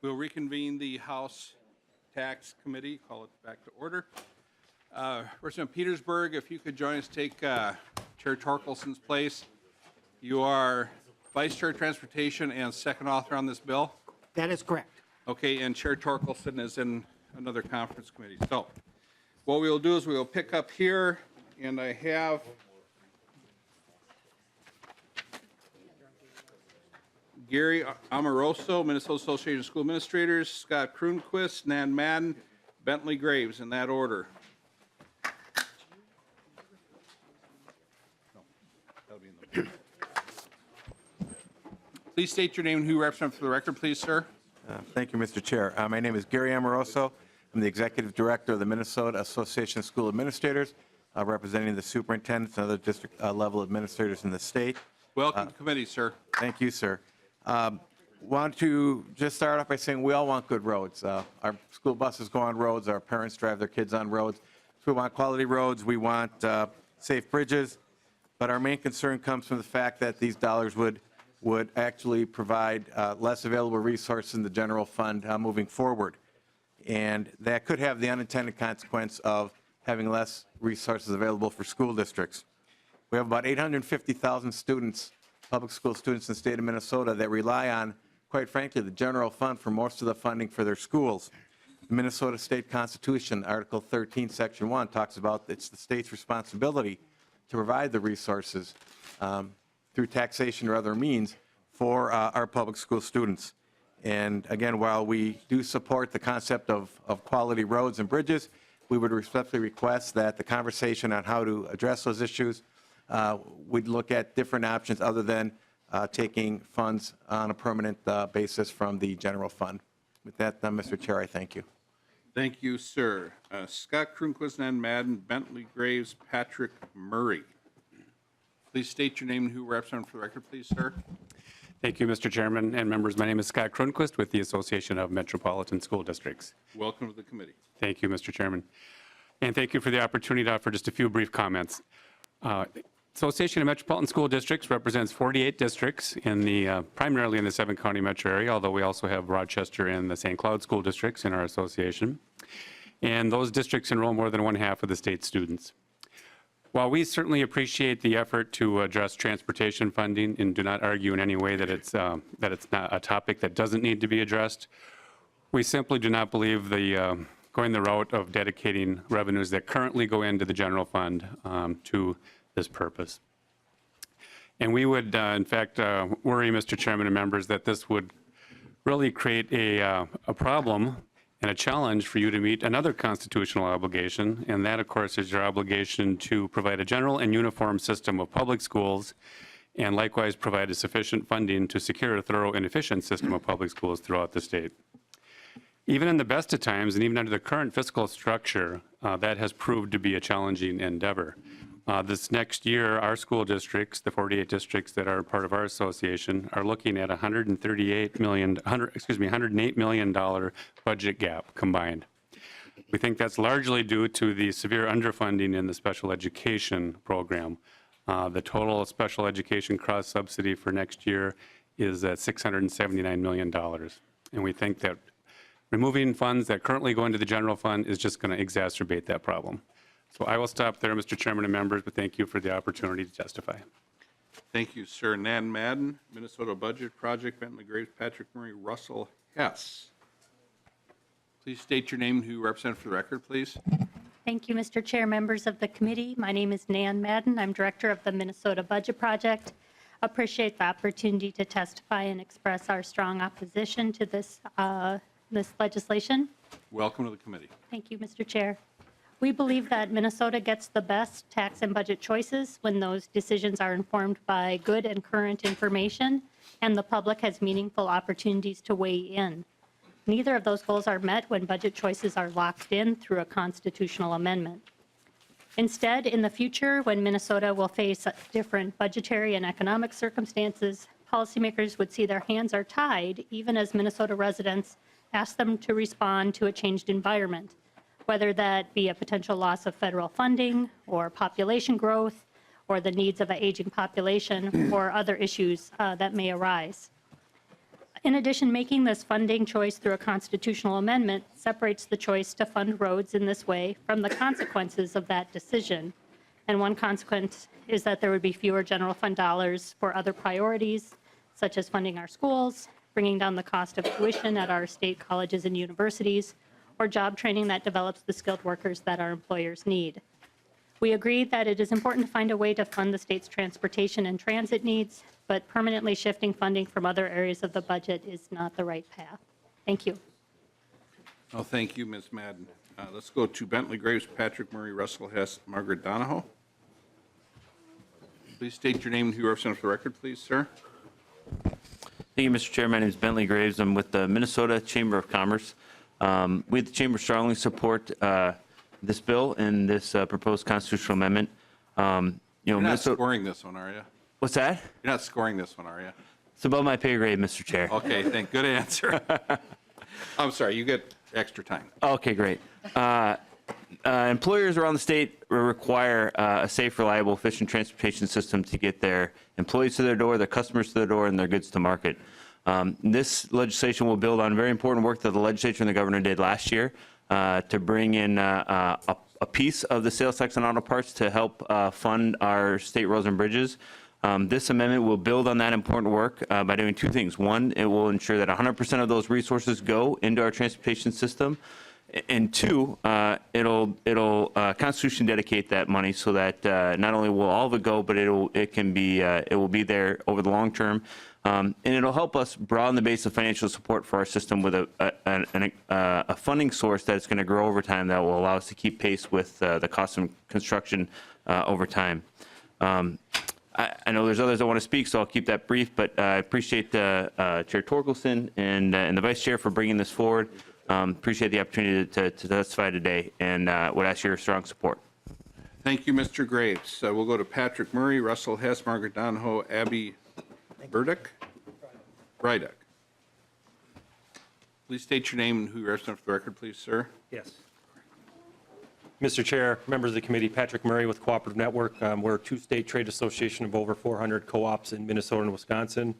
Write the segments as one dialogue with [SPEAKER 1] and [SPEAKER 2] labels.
[SPEAKER 1] We'll reconvene the House Tax Committee, call it back to order. Representative Petersburg, if you could join us, take Chair Torkelson's place. You are Vice Chair of Transportation and second author on this bill.
[SPEAKER 2] That is correct.
[SPEAKER 1] Okay, and Chair Torkelson is in another conference committee. So what we will do is we will pick up here, and I have Gary Amoroso, Minnesota Association of School Administrators, Scott Kroonquist, Nan Madden, Bentley Graves, in that order. Please state your name and who you represent for the record, please, sir.
[SPEAKER 3] Thank you, Mr. Chair. My name is Gary Amoroso. I'm the Executive Director of the Minnesota Association of School Administrators, representing the superintendents and other district level administrators in the state.
[SPEAKER 1] Welcome to committee, sir.
[SPEAKER 3] Thank you, sir. Want to just start off by saying we all want good roads. Our school buses go on roads. Our parents drive their kids on roads. So we want quality roads. We want safe bridges. But our main concern comes from the fact that these dollars would actually provide less available resources in the general fund moving forward. And that could have the unintended consequence of having less resources available for school districts. We have about 850,000 students, public school students in the state of Minnesota that rely on, quite frankly, the general fund for most of the funding for their schools. The Minnesota State Constitution, Article 13, Section 1, talks about it's the state's responsibility to provide the resources through taxation or other means for our public school students. And again, while we do support the concept of quality roads and bridges, we would respectfully request that the conversation on how to address those issues, we'd look at different options other than taking funds on a permanent basis from the general fund. With that, Mr. Chair, I thank you.
[SPEAKER 1] Thank you, sir. Scott Kroonquist, Nan Madden, Bentley Graves, Patrick Murray. Please state your name and who you represent for the record, please, sir.
[SPEAKER 4] Thank you, Mr. Chairman and members. My name is Scott Kroonquist with the Association of Metropolitan School Districts.
[SPEAKER 1] Welcome to the committee.
[SPEAKER 4] Thank you, Mr. Chairman. And thank you for the opportunity to offer just a few brief comments. Association of Metropolitan School Districts represents 48 districts in the primarily in the 7-county metro area, although we also have Rochester and the St. Cloud school districts in our association. And those districts enroll more than 1/2 of the state's students. While we certainly appreciate the effort to address transportation funding and do not argue in any way that it's not a topic that doesn't need to be addressed, we simply do not believe going the route of dedicating revenues that currently go into the general fund to this purpose. And we would, in fact, worry, Mr. Chairman and members, that this would really create a problem and a challenge for you to meet another constitutional obligation, and that, of course, is your obligation to provide a general and uniform system of public schools and likewise provide a sufficient funding to secure a thorough and efficient system of public schools throughout the state. Even in the best of times, and even under the current fiscal structure, that has proved to be a challenging endeavor. This next year, our school districts, the 48 districts that are part of our association, are looking at $108 million budget gap combined. We think that's largely due to the severe underfunding in the special education program. The total special education cross subsidy for next year is at $679 million. And we think that removing funds that currently go into the general fund is just going to exacerbate that problem. So I will stop there, Mr. Chairman and members, but thank you for the opportunity to testify.
[SPEAKER 1] Thank you, sir. Nan Madden, Minnesota Budget Project, Bentley Graves, Patrick Murray, Russell Hess. Please state your name and who you represent for the record, please.
[SPEAKER 5] Thank you, Mr. Chair, members of the committee. My name is Nan Madden. I'm director of the Minnesota Budget Project. Appreciate the opportunity to testify and express our strong opposition to this legislation.
[SPEAKER 1] Welcome to the committee.
[SPEAKER 5] Thank you, Mr. Chair. We believe that Minnesota gets the best tax and budget choices when those decisions are informed by good and current information and the public has meaningful opportunities to weigh in. Neither of those goals are met when budget choices are locked in through a constitutional amendment. Instead, in the future, when Minnesota will face different budgetary and economic circumstances, policymakers would see their hands are tied even as Minnesota residents ask them to respond to a changed environment, whether that be a potential loss of federal funding or population growth or the needs of an aging population or other issues that may arise. In addition, making this funding choice through a constitutional amendment separates the choice to fund roads in this way from the consequences of that decision. And one consequence is that there would be fewer general fund dollars for other priorities, such as funding our schools, bringing down the cost of tuition at our state colleges and universities, or job training that develops the skilled workers that our employers need. We agree that it is important to find a way to fund the state's transportation and transit needs, but permanently shifting funding from other areas of the budget is not the right path. Thank you.
[SPEAKER 1] Oh, thank you, Ms. Madden. Let's go to Bentley Graves, Patrick Murray, Russell Hess, Margaret Donahoe. Please state your name and who you represent for the record, please, sir.
[SPEAKER 2] Thank you, Mr. Chair. My name is Bentley Graves. I'm with the Minnesota Chamber of Commerce. We at the Chamber strongly support this bill and this proposed constitutional amendment.
[SPEAKER 1] You're not scoring this one, are you?
[SPEAKER 2] What's that?
[SPEAKER 1] You're not scoring this one, are you?
[SPEAKER 2] It's above my pay grade, Mr. Chair.
[SPEAKER 1] Okay, good answer. I'm sorry, you get extra time.
[SPEAKER 2] Okay, great. Employers around the state require a safe, reliable, efficient transportation system to get their employees to their door, their customers to their door, and their goods to market. This legislation will build on very important work that the legislature and the governor did last year to bring in a piece of the sales tax on auto parts to help fund our state roads and bridges. This amendment will build on that important work by doing two things. One, it will ensure that 100% of those resources go into our transportation system. And two, it'll constitutionally dedicate that money so that not only will all of it go, but it will be there over the long term, and it'll help us broaden the base of financial support for our system with a funding source that's going to grow over time that will allow us to keep pace with the cost of construction over time. I know there's others that want to speak, so I'll keep that brief, but I appreciate Chair Torkelson and the Vice Chair for bringing this forward. Appreciate the opportunity to testify today and would ask your strong support.
[SPEAKER 1] Thank you, Mr. Graves. We'll go to Patrick Murray, Russell Hess, Margaret Donahoe, Abby Burdick. Please state your name and who you represent for the record, please, sir.
[SPEAKER 6] Yes. Mr. Chair, members of the committee, Patrick Murray with Cooperative Network. We're a two-state trade association of over 400 co-ops in Minnesota and Wisconsin.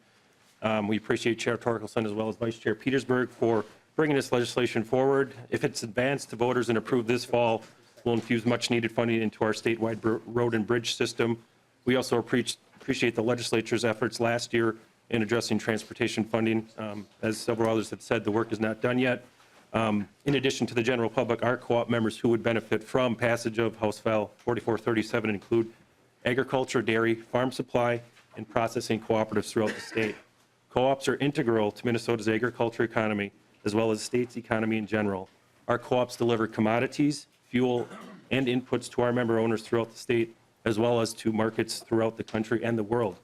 [SPEAKER 6] We appreciate Chair Torkelson as well as Vice Chair Petersburg for bringing this legislation forward. If it's advanced to voters and approved this fall, we'll infuse much-needed funding into our statewide road and bridge system. We also appreciate the legislature's efforts last year in addressing transportation funding. As several others have said, the work is not done yet. In addition to the general public, our co-op members who would benefit from passage of House File 4437 include agriculture, dairy, farm supply, and processing cooperatives throughout the state. Co-ops are integral to Minnesota's agriculture economy, as well as the state's economy in general. Our co-ops deliver commodities, fuel, and inputs to our member owners throughout the state, as well as to markets throughout the country and the world.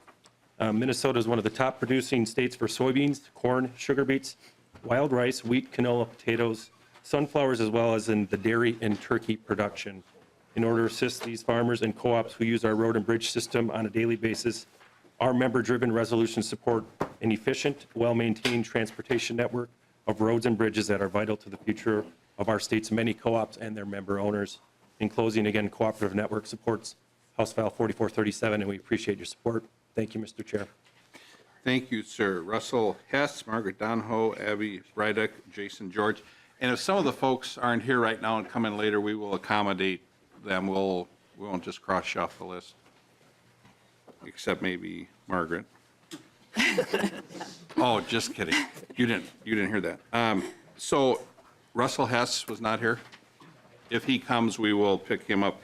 [SPEAKER 6] Minnesota is one of the top producing states for soybeans, corn, sugar beets, wild rice, wheat, canola, potatoes, sunflowers, as well as in the dairy and turkey production. In order to assist these farmers and co-ops who use our road and bridge system on a daily basis, our member-driven resolutions support an efficient, well-maintained transportation network of roads and bridges that are vital to the future of our state's many co-ops and their member owners. In closing, again, Cooperative Network supports House File 4437, and we appreciate your support. Thank you, Mr. Chair.
[SPEAKER 1] Thank you, sir. Russell Hess, Margaret Donahoe, Abby Burdick, Jason George. And if some of the folks aren't here right now and come in later, we will accommodate them. We won't just cross you off the list, except maybe Margaret. Oh, just kidding. You didn't hear that. So Russell Hess was not here. If he comes, we will pick him up.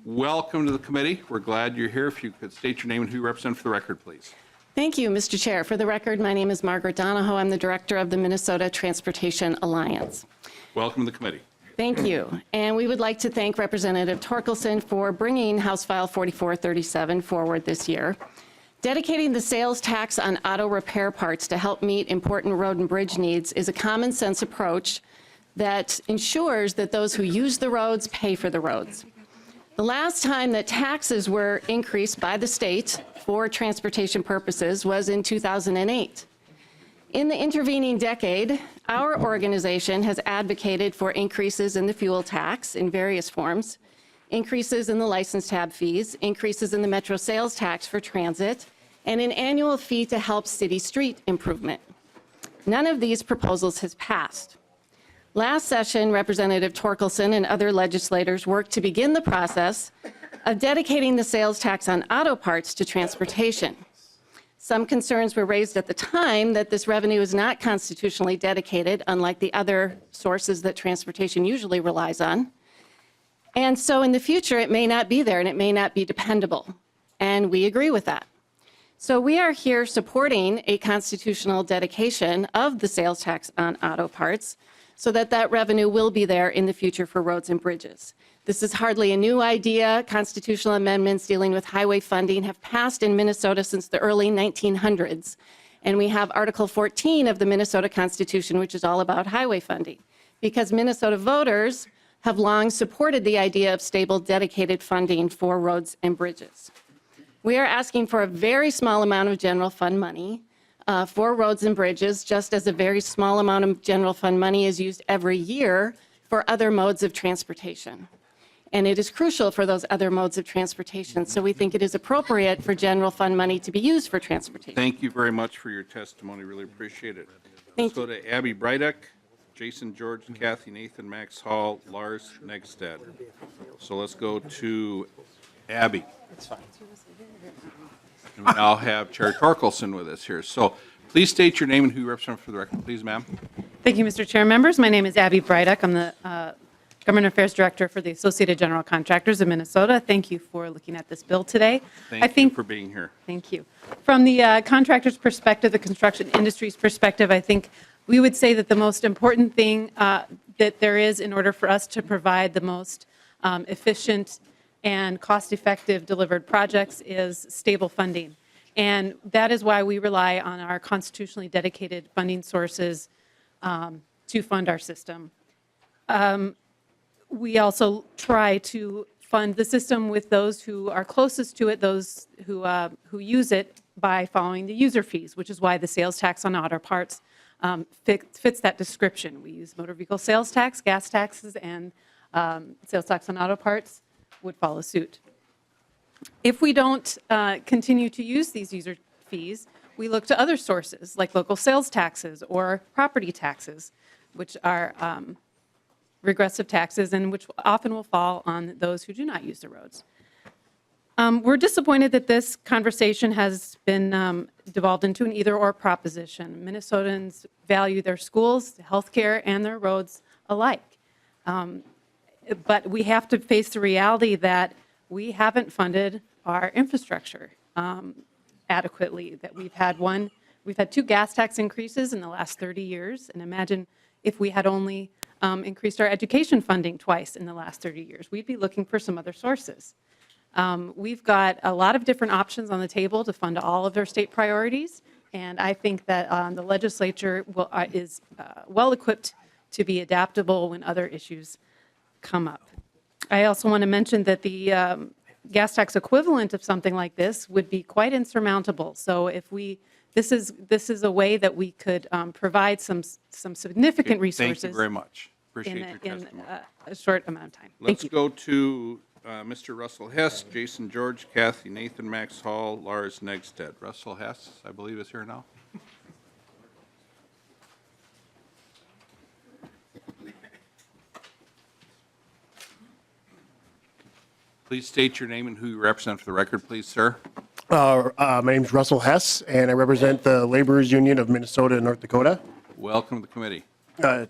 [SPEAKER 1] Welcome to the committee. We're glad you're here. If you could state your name and who you represent for the record, please.
[SPEAKER 7] Thank you, Mr. Chair. For the record, my name is Margaret Donahoe. I'm the director of the Minnesota Transportation Alliance.
[SPEAKER 1] Welcome to the committee.
[SPEAKER 7] Thank you. And we would like to thank Representative Torkelson for bringing House File 4437 forward this year. Dedicating the sales tax on auto repair parts to help meet important road and bridge needs is a common sense approach that ensures that those who use the roads pay for the roads. The last time that taxes were increased by the state for transportation purposes was in 2008. In the intervening decade, our organization has advocated for increases in the fuel tax in various forms, increases in the license tab fees, increases in the metro sales tax for transit, and an annual fee to help city street improvement. None of these proposals has passed. Last session, Representative Torkelson and other legislators worked to begin the process of dedicating the sales tax on auto parts to transportation. Some concerns were raised at the time that this revenue is not constitutionally dedicated, unlike the other sources that transportation usually relies on. And so in the future, it may not be there and it may not be dependable. And we agree with that. So we are here supporting a constitutional dedication of the sales tax on auto parts so that that revenue will be there in the future for roads and bridges. This is hardly a new idea. Constitutional amendments dealing with highway funding have passed in Minnesota since the early 1900s. And we have Article 14 of the Minnesota Constitution, which is all about highway funding, because Minnesota voters have long supported the idea of stable, dedicated funding for roads and bridges. We are asking for a very small amount of general fund money for roads and bridges, just as a very small amount of general fund money is used every year for other modes of transportation. And it is crucial for those other modes of transportation. So we think it is appropriate for general fund money to be used for transportation.
[SPEAKER 1] Thank you very much for your testimony. Really appreciate it. Let's go to Abby Brideck, Jason George, Kathy Nathan, Max Hall, Lars Negstad. So let's go to Abby. That's fine. And we now have Chair Torkelson with us here. So please state your name and who you represent for the record, please, ma'am.
[SPEAKER 8] Thank you, Mr. Chair. Members, my name is Abby Brideck. I'm the Government Affairs Director for the Associated General Contractors of Minnesota. Thank you for looking at this bill today.
[SPEAKER 1] Thank you for being here.
[SPEAKER 8] Thank you. From the contractor's perspective, the construction industry's perspective, I think we would say that the most important thing that there is in order for us to provide the most efficient and cost-effective delivered projects is stable funding. And that is why we rely on our constitutionally dedicated funding sources to fund our system. We also try to fund the system with those who are closest to it, those who use it by following the user fees, which is why the sales tax on auto parts fits that description. We use motor vehicle sales tax, gas taxes, and sales tax on auto parts would follow suit. If we don't continue to use these user fees, we look to other sources like local sales taxes or property taxes, which are regressive taxes and which often will fall on those who do not use the roads. We're disappointed that this conversation has been devolved into an either-or proposition. Minnesotans value their schools, healthcare, and their roads alike. But we have to face the reality that we haven't funded our infrastructure adequately. That we've had two gas tax increases in the last 30 years, and imagine if we had only increased our education funding twice in the last 30 years. We'd be looking for some other sources. We've got a lot of different options on the table to fund all of their state priorities, and I think that the legislature is well-equipped to be adaptable when other issues come up. I also want to mention that the gas tax equivalent of something like this would be quite insurmountable. So if this is a way that we could provide some significant resources.
[SPEAKER 1] Thank you very much. Appreciate your testimony.
[SPEAKER 8] In a short amount of time.
[SPEAKER 1] Let's
[SPEAKER 8] Thank you.
[SPEAKER 1] go to Mr. Russell Hess, Jason George, Kathy Nathan, Max Hall, Lars Negstad. Russell Hess, I believe, is here now. Please state your name and who you represent for the record, please, sir.
[SPEAKER 9] My name is Russell Hess, and I represent the Laborers Union of Minnesota and North Dakota.
[SPEAKER 1] Welcome to the committee.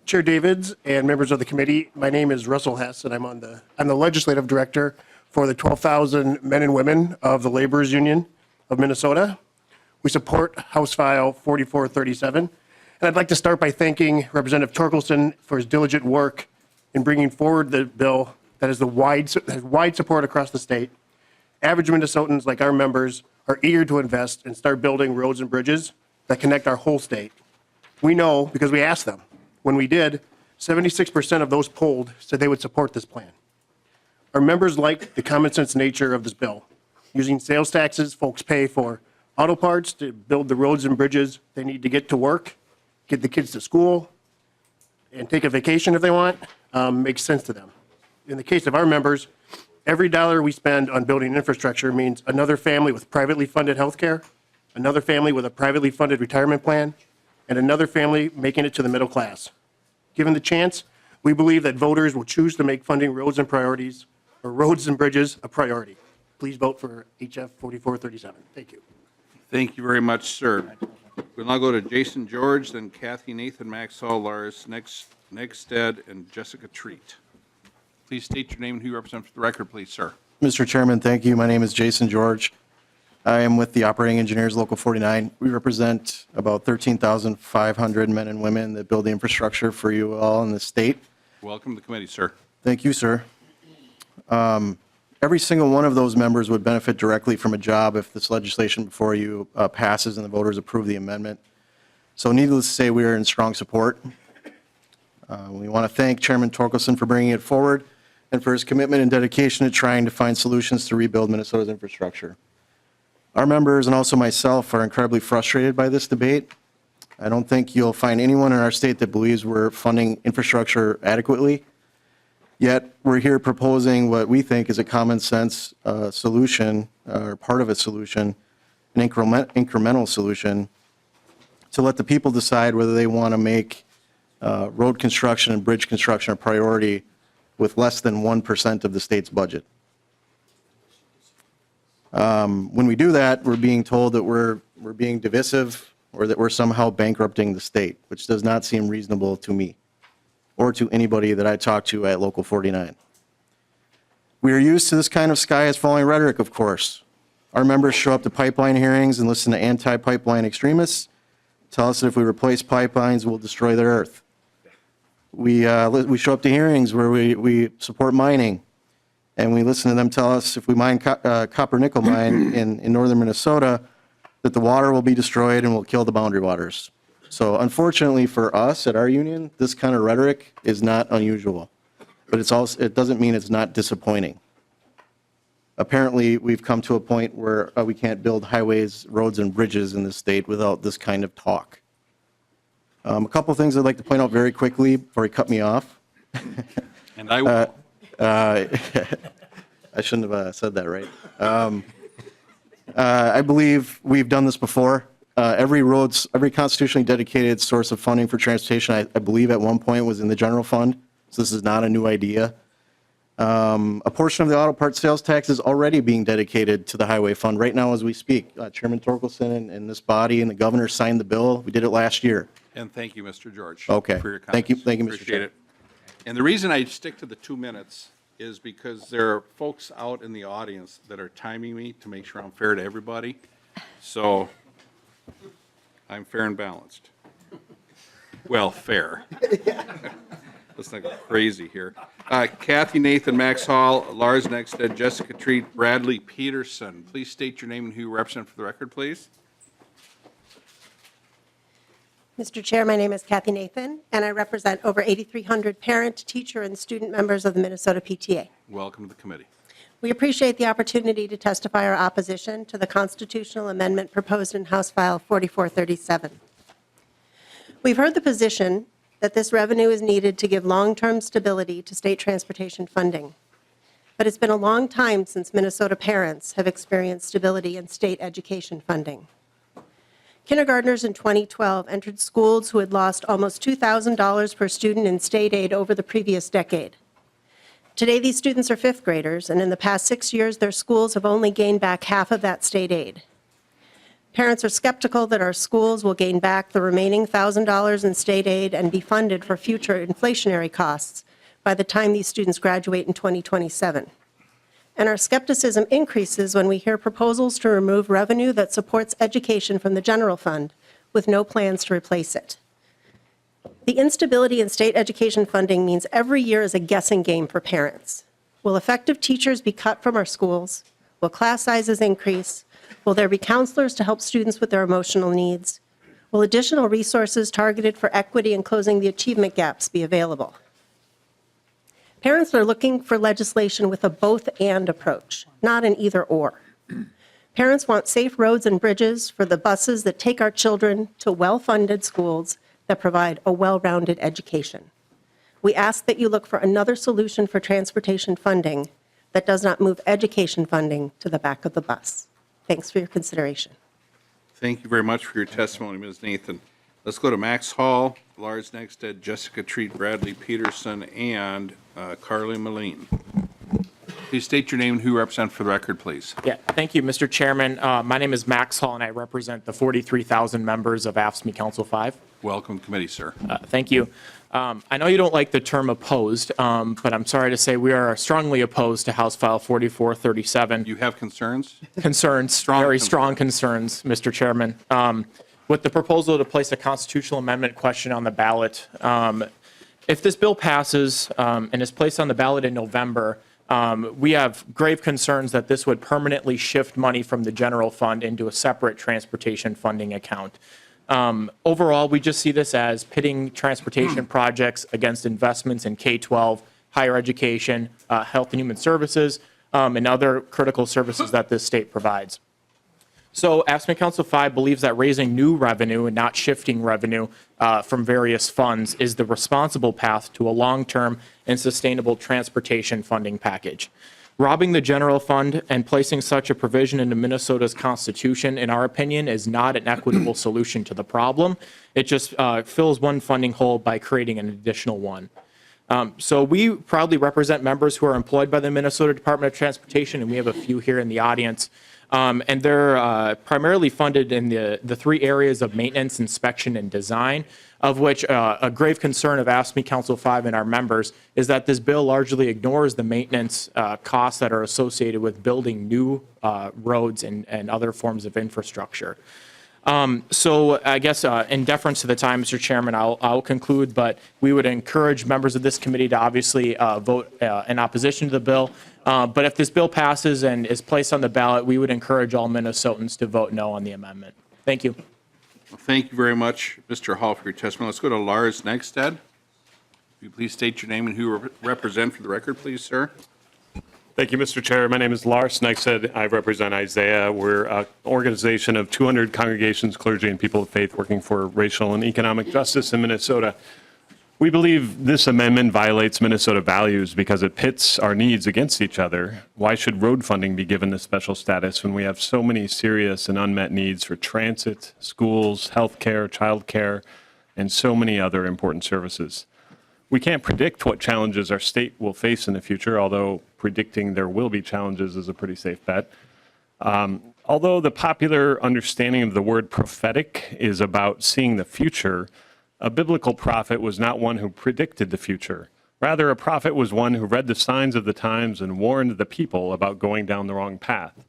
[SPEAKER 9] Chair Davids and members of the committee, my name is Russell Hess, and I'm the legislative director for the 12,000 men and women of the Laborers Union of Minnesota. We support House File 4437, and I'd like to start by thanking Representative Torkelson for his diligent work in bringing forward the bill that has wide support across the state. Average Minnesotans, like our members, are eager to invest and start building roads and bridges that connect our whole state. We know because we asked them. When we did, 76% of those polled said they would support this plan. Our members like the common sense nature of this bill. Using sales taxes, folks pay for auto parts to build the roads and bridges they need to get to work, get the kids to school, and take a vacation if they want, makes sense to them. In the case of our members, every dollar we spend on building infrastructure means another family with privately funded health care, another family with a privately funded retirement plan, and another family making it to the middle class. Given the chance, we believe that voters will choose to make funding roads and priorities, or roads and bridges, a priority. Please vote for HF 4437. Thank you.
[SPEAKER 1] Thank you very much, sir. We'll now go to Jason George, then Kathy Nathan Maxwell, Lars Negstead, and Jessica Treat. Please state your name and who you represent for the record, please, sir.
[SPEAKER 10] Mr. Chairman, thank you. My name is Jason George. I am with the Operating Engineers Local 49. We represent about 13,500 men and women that build the infrastructure for you all in the state.
[SPEAKER 1] Welcome to the committee, sir.
[SPEAKER 10] Thank you, sir. Every single one of those members would benefit directly from a job if this legislation before you passes and the voters approve the amendment. So needless to say, we are in strong support. We want to thank Chairman Torkelson for bringing it forward and for his commitment and dedication to trying to find solutions to rebuild Minnesota's infrastructure. Our members and also myself are incredibly frustrated by this debate. I don't think you'll find anyone in our state that believes we're funding infrastructure adequately. Yet we're here proposing what we think is a common sense solution, or part of a solution, an incremental solution, to let the people decide whether they want to make road construction and bridge construction a priority with less than 1% of the state's budget. When we do that, we're being told that we're being divisive or that we're somehow bankrupting the state, which does not seem reasonable to me or to anybody that I talk to at Local 49. We are used to this kind of sky is falling rhetoric, of course. Our members show up to pipeline hearings and listen to anti-pipeline extremists, tell us that if we replace pipelines, we'll destroy the earth. We show up to hearings where we support mining, and we listen to them tell us if we mine copper nickel mine in northern Minnesota, that the water will be destroyed and will kill the boundary waters. So unfortunately for us at our union, this kind of rhetoric is not unusual, but it doesn't mean it's not disappointing. Apparently, we've come to a point where we can't build highways, roads, and bridges in this state without this kind of talk. A couple of things I'd like to point out very quickly before he cut me off.
[SPEAKER 1] And I will.
[SPEAKER 10] I shouldn't have said that, right? I believe we've done this before. Every constitutionally dedicated source of funding for transportation, I believe at one point was in the general fund, so this is not a new idea. A portion of the auto parts sales tax is already being dedicated to the highway fund right now as we speak. Chairman Torkelson and this body and the governor signed the bill. We did it last year.
[SPEAKER 1] And thank you, Mr. George.
[SPEAKER 10] Okay.
[SPEAKER 1] For your comments.
[SPEAKER 10] Thank you, Mr.
[SPEAKER 1] Appreciate
[SPEAKER 10] Chair.
[SPEAKER 1] it. And the reason I stick to the 2 minutes is because there are folks out in the audience that are timing me to make sure I'm fair to everybody. So I'm fair and balanced. Well, fair. Let's not go crazy here. Kathy Nathan Maxhall, Lars Negstead, Jessica Treat, Bradley Peterson. Please state your name and who you represent for the record, please.
[SPEAKER 11] Mr. Chair, my name is Kathy Nathan, and I represent over 8,300 parent, teacher, and student members of the Minnesota PTA.
[SPEAKER 1] Welcome to the committee.
[SPEAKER 11] We appreciate the opportunity to testify our opposition to the constitutional amendment proposed in House File 4437. We've heard the position that this revenue is needed to give long-term stability to state transportation funding. But it's been a long time since Minnesota parents have experienced stability in state education funding. Kindergartners in 2012 entered schools who had lost almost $2,000 per student in state aid over the previous decade. Today, these students are fifth graders, and in the past 6 years, their schools have only gained back half of that state aid. Parents are skeptical that our schools will gain back the remaining $1,000 in state aid and be funded for future inflationary costs by the time these students graduate in 2027. And our skepticism increases when we hear proposals to remove revenue that supports education from the general fund with no plans to replace it. The instability in state education funding means every year is a guessing game for parents. Will effective teachers be cut from our schools? Will class sizes increase? Will there be counselors to help students with their emotional needs? Will additional resources targeted for equity and closing the achievement gaps be available? Parents are looking for legislation with a both-and approach, not an either-or. Parents want safe roads and bridges for the buses that take our children to well-funded schools that provide a well-rounded education. We ask that you look for another solution for transportation funding that does not move education funding to the back of the bus. Thanks for your consideration.
[SPEAKER 1] Thank you very much for your testimony, Ms. Nathan. Let's go to Max Hall, Lars Nexted, Jessica Treat, Bradley Peterson, and Carly Moline. Please state your name and who you represent for the record, please.
[SPEAKER 12] Yeah, thank you, Mr. Chairman. My name is Max Hall, and I represent the 43,000 members of AFSCME Council 5.
[SPEAKER 1] Welcome, committee, sir.
[SPEAKER 12] Thank you. I know you don't like the term opposed, but I'm sorry to say we are strongly opposed to House File 4437.
[SPEAKER 1] You have concerns?
[SPEAKER 12] Concerns, very strong concerns, Mr. Chairman. With the proposal to place a constitutional amendment question on the ballot, if this bill passes and is placed on the ballot in November, we have grave concerns that this would permanently shift money from the general fund into a separate transportation funding account. Overall, we just see this as pitting transportation projects against investments in K-12, higher education, health and human services, and other critical services that this state provides. So AFSCME Council 5 believes that raising new revenue and not shifting revenue from various funds is the responsible path to a long-term and sustainable transportation funding package. Robbing the general fund and placing such a provision into Minnesota's Constitution, in our opinion, is not an equitable solution to the problem. It just fills one funding hole by creating an additional one. So we proudly represent members who are employed by the Minnesota Department of Transportation, and we have a few here in the audience. And they're primarily funded in the three areas of maintenance, inspection, and design, of which a grave concern of AFSCME Council 5 and our members is that this bill largely ignores the maintenance costs that are associated with building new roads and other forms of infrastructure. So I guess in deference to the time, Mr. Chairman, I'll conclude, but we would encourage members of this committee to obviously vote in opposition to the bill. But if this bill passes and is placed on the ballot, we would encourage all Minnesotans to vote no on the amendment. Thank you.
[SPEAKER 1] Well, thank you very much, Mr. Hall, for your testimony. Let's go to Lars Nexted. Will you please state your name and who you represent for the record, please, sir?
[SPEAKER 13] Thank you, Mr. Chair. My name is Lars Nexted. I represent Isaiah. We're an organization of 200 congregations, clergy, and people of faith working for racial and economic justice in Minnesota. We believe this amendment violates Minnesota values because it pits our needs against each other. Why should road funding be given this special status when we have so many serious and unmet needs for transit, schools, healthcare, childcare, and so many other important services? We can't predict what challenges our state will face in the future, although predicting there will be challenges is a pretty safe bet. Although the popular understanding of the word prophetic is about seeing the future, a biblical prophet was not one who predicted the future. Rather, a prophet was one who read the signs of the times and warned the people about going down the wrong path.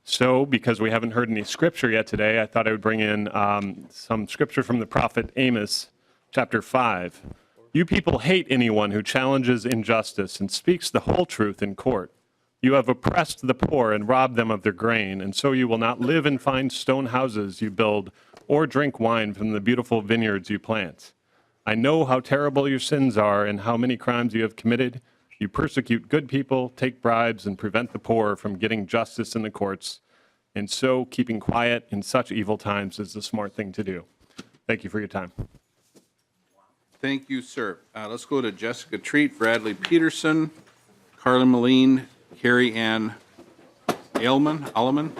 [SPEAKER 13] So, because we haven't heard any scripture yet today, I thought I would bring in some scripture from the prophet Amos, chapter 5. You people hate anyone who challenges injustice and speaks the whole truth in court. You have oppressed the poor and robbed them of their grain, and so you will not live in fine stone houses you build or drink wine from the beautiful vineyards you plant. I know how terrible your sins are and how many crimes you have committed. You persecute good people, take bribes, and prevent the poor from getting justice in the courts. And so keeping quiet in such evil times is the smart thing to do. Thank you for your time.
[SPEAKER 1] Thank you, sir. Let's go to Jessica Treat, Bradley Peterson, Carla Moline, Carrie Ann Alleman.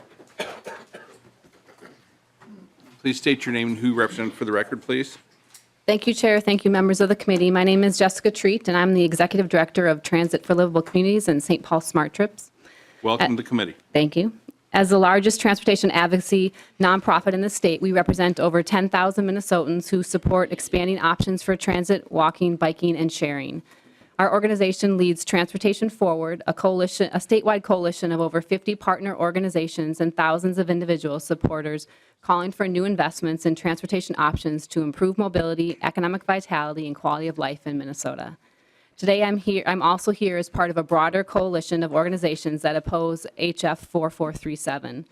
[SPEAKER 1] Please state your name and who you represent for the record, please.
[SPEAKER 14] Thank you, Chair. Thank you, members of the committee. My name is Jessica Treat, and I'm the Executive Director of Transit for Livable Communities and St. Paul Smart Trips.
[SPEAKER 1] Welcome to the committee.
[SPEAKER 14] Thank you. As the largest transportation advocacy nonprofit in the state, we represent over 10,000 Minnesotans who support expanding options for transit, walking, biking, and sharing. Our organization leads Transportation Forward, a statewide coalition of over 50 partner organizations and thousands of individual supporters calling for new investments in transportation options to improve mobility, economic vitality, and quality of life in Minnesota. Today I'm also here as part of a broader coalition of organizations that oppose HF 4437.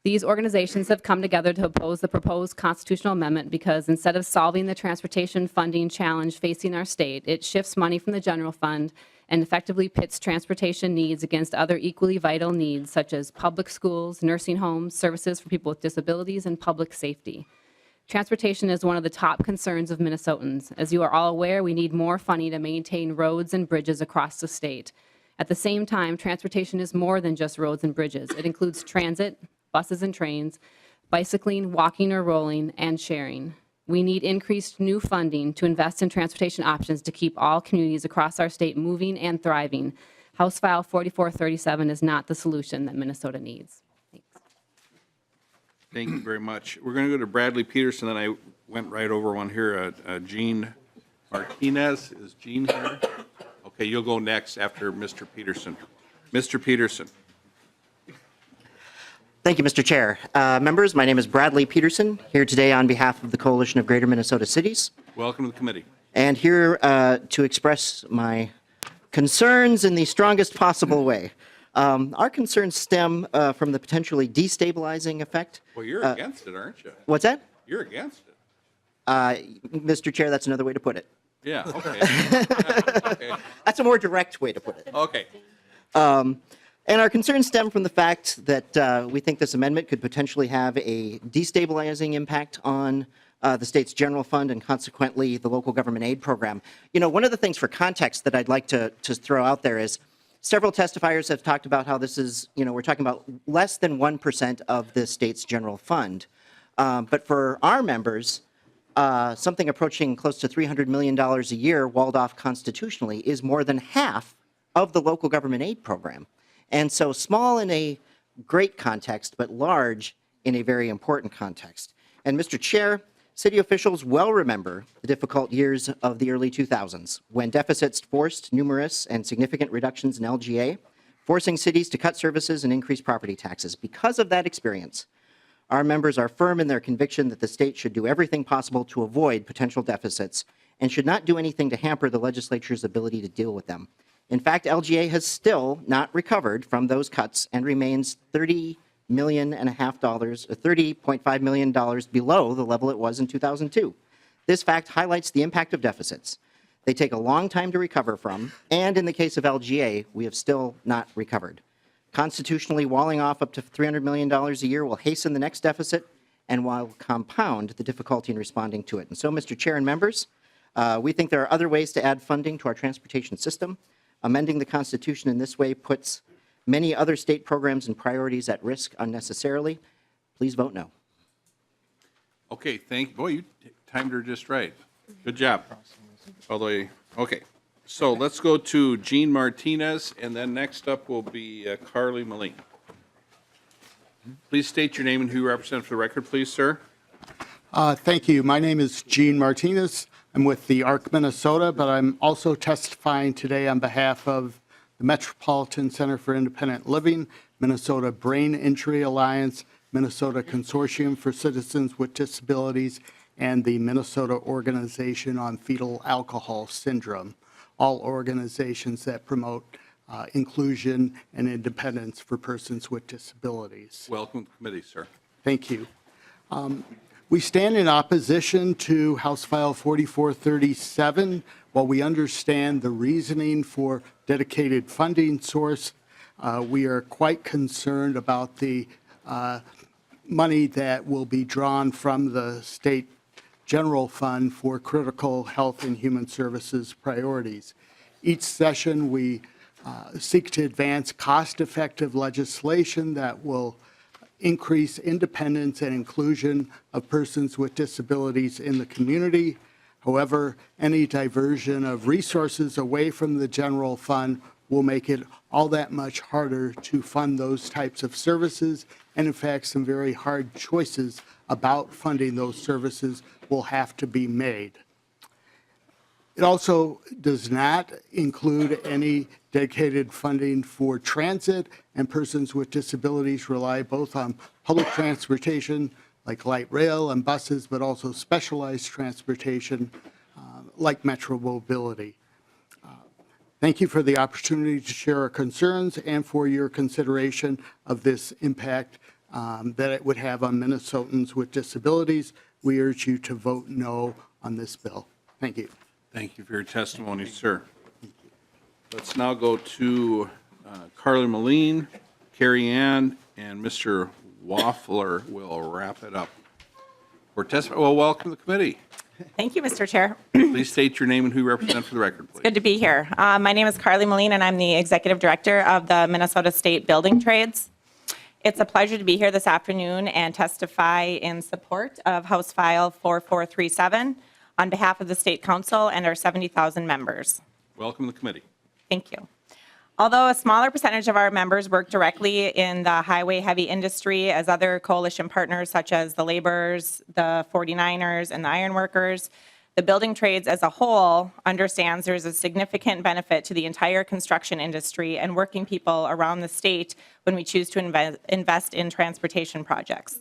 [SPEAKER 14] These organizations have come together to oppose the proposed constitutional amendment because instead of solving the transportation funding challenge facing our state, it shifts money from the general fund and effectively pits transportation needs against other equally vital needs such as public schools, nursing homes, services for people with disabilities, and public safety. Transportation is one of the top concerns of Minnesotans. As you are all aware, we need more funding to maintain roads and bridges across the state. At the same time, transportation is more than just roads and bridges. It includes transit, buses and trains, bicycling, walking or rolling, and sharing. We need increased new funding to invest in transportation options to keep all communities across our state moving and thriving. House File 4437 is not the solution that Minnesota needs. Thanks.
[SPEAKER 1] Thank you very much. We're going to go to Bradley Peterson, and I went right over one here. Jean Martinez. Is Jean here? Okay, you'll go next after Mr. Peterson. Mr. Peterson.
[SPEAKER 15] Thank you, Mr. Chair. Members, my name is Bradley Peterson, here today on behalf of the Coalition of Greater Minnesota Cities,
[SPEAKER 1] Welcome to the committee.
[SPEAKER 15] and here to express my concerns in the strongest possible way. Our concerns stem from the potentially destabilizing effect.
[SPEAKER 1] Well, you're against it, aren't you?
[SPEAKER 15] What's that?
[SPEAKER 1] You're against it.
[SPEAKER 15] Mr. Chair, that's another way to put it.
[SPEAKER 1] Yeah, okay. Okay.
[SPEAKER 15] That's a more direct way to put it.
[SPEAKER 1] Okay.
[SPEAKER 15] And our concerns stem from the fact that we think this amendment could potentially have a destabilizing impact on the state's general fund and consequently the local government aid program. You know, one of the things for context that I'd like to throw out there is several testifiers have talked about how this is, you know, we're talking about less than 1% of the state's general fund. But for our members, something approaching close to $300 million a year walled off constitutionally is more than half of the local government aid program. And so small in a great context, but large in a very important context. And Mr. Chair, city officials well remember the difficult years of the early 2000s when deficits forced numerous and significant reductions in LGA, forcing cities to cut services and increase property taxes. Because of that experience, our members are firm in their conviction that the state should do everything possible to avoid potential deficits and should not do anything to hamper the legislature's ability to deal with them. In fact, LGA has still not recovered from those cuts and remains $30.5 million, $30.5 million below the level it was in 2002. This fact highlights the impact of deficits. They take a long time to recover from, and in the case of LGA, we have still not recovered. Constitutionally walling off up to $300 million a year will hasten the next deficit and will compound the difficulty in responding to it. And so, Mr. Chair and members, we think there are other ways to add funding to our transportation system. Amending the Constitution in this way puts many other state programs and priorities at risk unnecessarily. Please vote no.
[SPEAKER 1] Okay, boy, you timed her just right. Good job. Although, okay, so let's go to Jean Martinez, and then next up will be Carly Moline. Please state your name and who you represent for the record, please, sir.
[SPEAKER 16] Thank you. My name is Jean Martinez. I'm with the ARC Minnesota, but I'm also testifying today on behalf of the Metropolitan Center for Independent Living, Minnesota Brain Injury Alliance, Minnesota Consortium for Citizens with Disabilities, and the Minnesota Organization on Fetal Alcohol Syndrome, all organizations that promote inclusion and independence for persons with disabilities.
[SPEAKER 1] Welcome to the committee, sir.
[SPEAKER 16] Thank you. We stand in opposition to House File 4437. While we understand the reasoning for dedicated funding source, we are quite concerned about the money that will be drawn from the state general fund for critical health and human services priorities. Each session, we seek to advance cost-effective legislation that will increase independence and inclusion of persons with disabilities in the community. However, any diversion of resources away from the general fund will make it all that much harder to fund those types of services, and in fact, some very hard choices about funding those services will have to be made. It also does not include any dedicated funding for transit, and persons with disabilities rely both on public transportation like light rail and buses, but also specialized transportation like Metro Mobility. Thank you for the opportunity to share our concerns and for your consideration of this impact that it would have on Minnesotans with disabilities. We urge you to vote no on this bill. Thank you.
[SPEAKER 1] Thank you for your testimony, sir. Let's now go to Carly Moline, Carrie Ann, and Mr. Waffler will wrap it up. Well, welcome to the committee.
[SPEAKER 17] Thank you, Mr. Chair.
[SPEAKER 1] Please state your name and who you represent for the record, please.
[SPEAKER 17] Good to be here. My name is Carly Moline, and I'm the Executive Director of the Minnesota State Building Trades. It's a pleasure to be here this afternoon and testify in support of House File 4437 on behalf of the State Council and our 70,000 members.
[SPEAKER 1] Welcome to the committee.
[SPEAKER 17] Thank you. Although a smaller percentage of our members work directly in the highway heavy industry as other coalition partners such as the laborers, the 49ers, and the iron workers, the building trades as a whole understands there's a significant benefit to the entire construction industry and working people around the state when we choose to invest in transportation projects.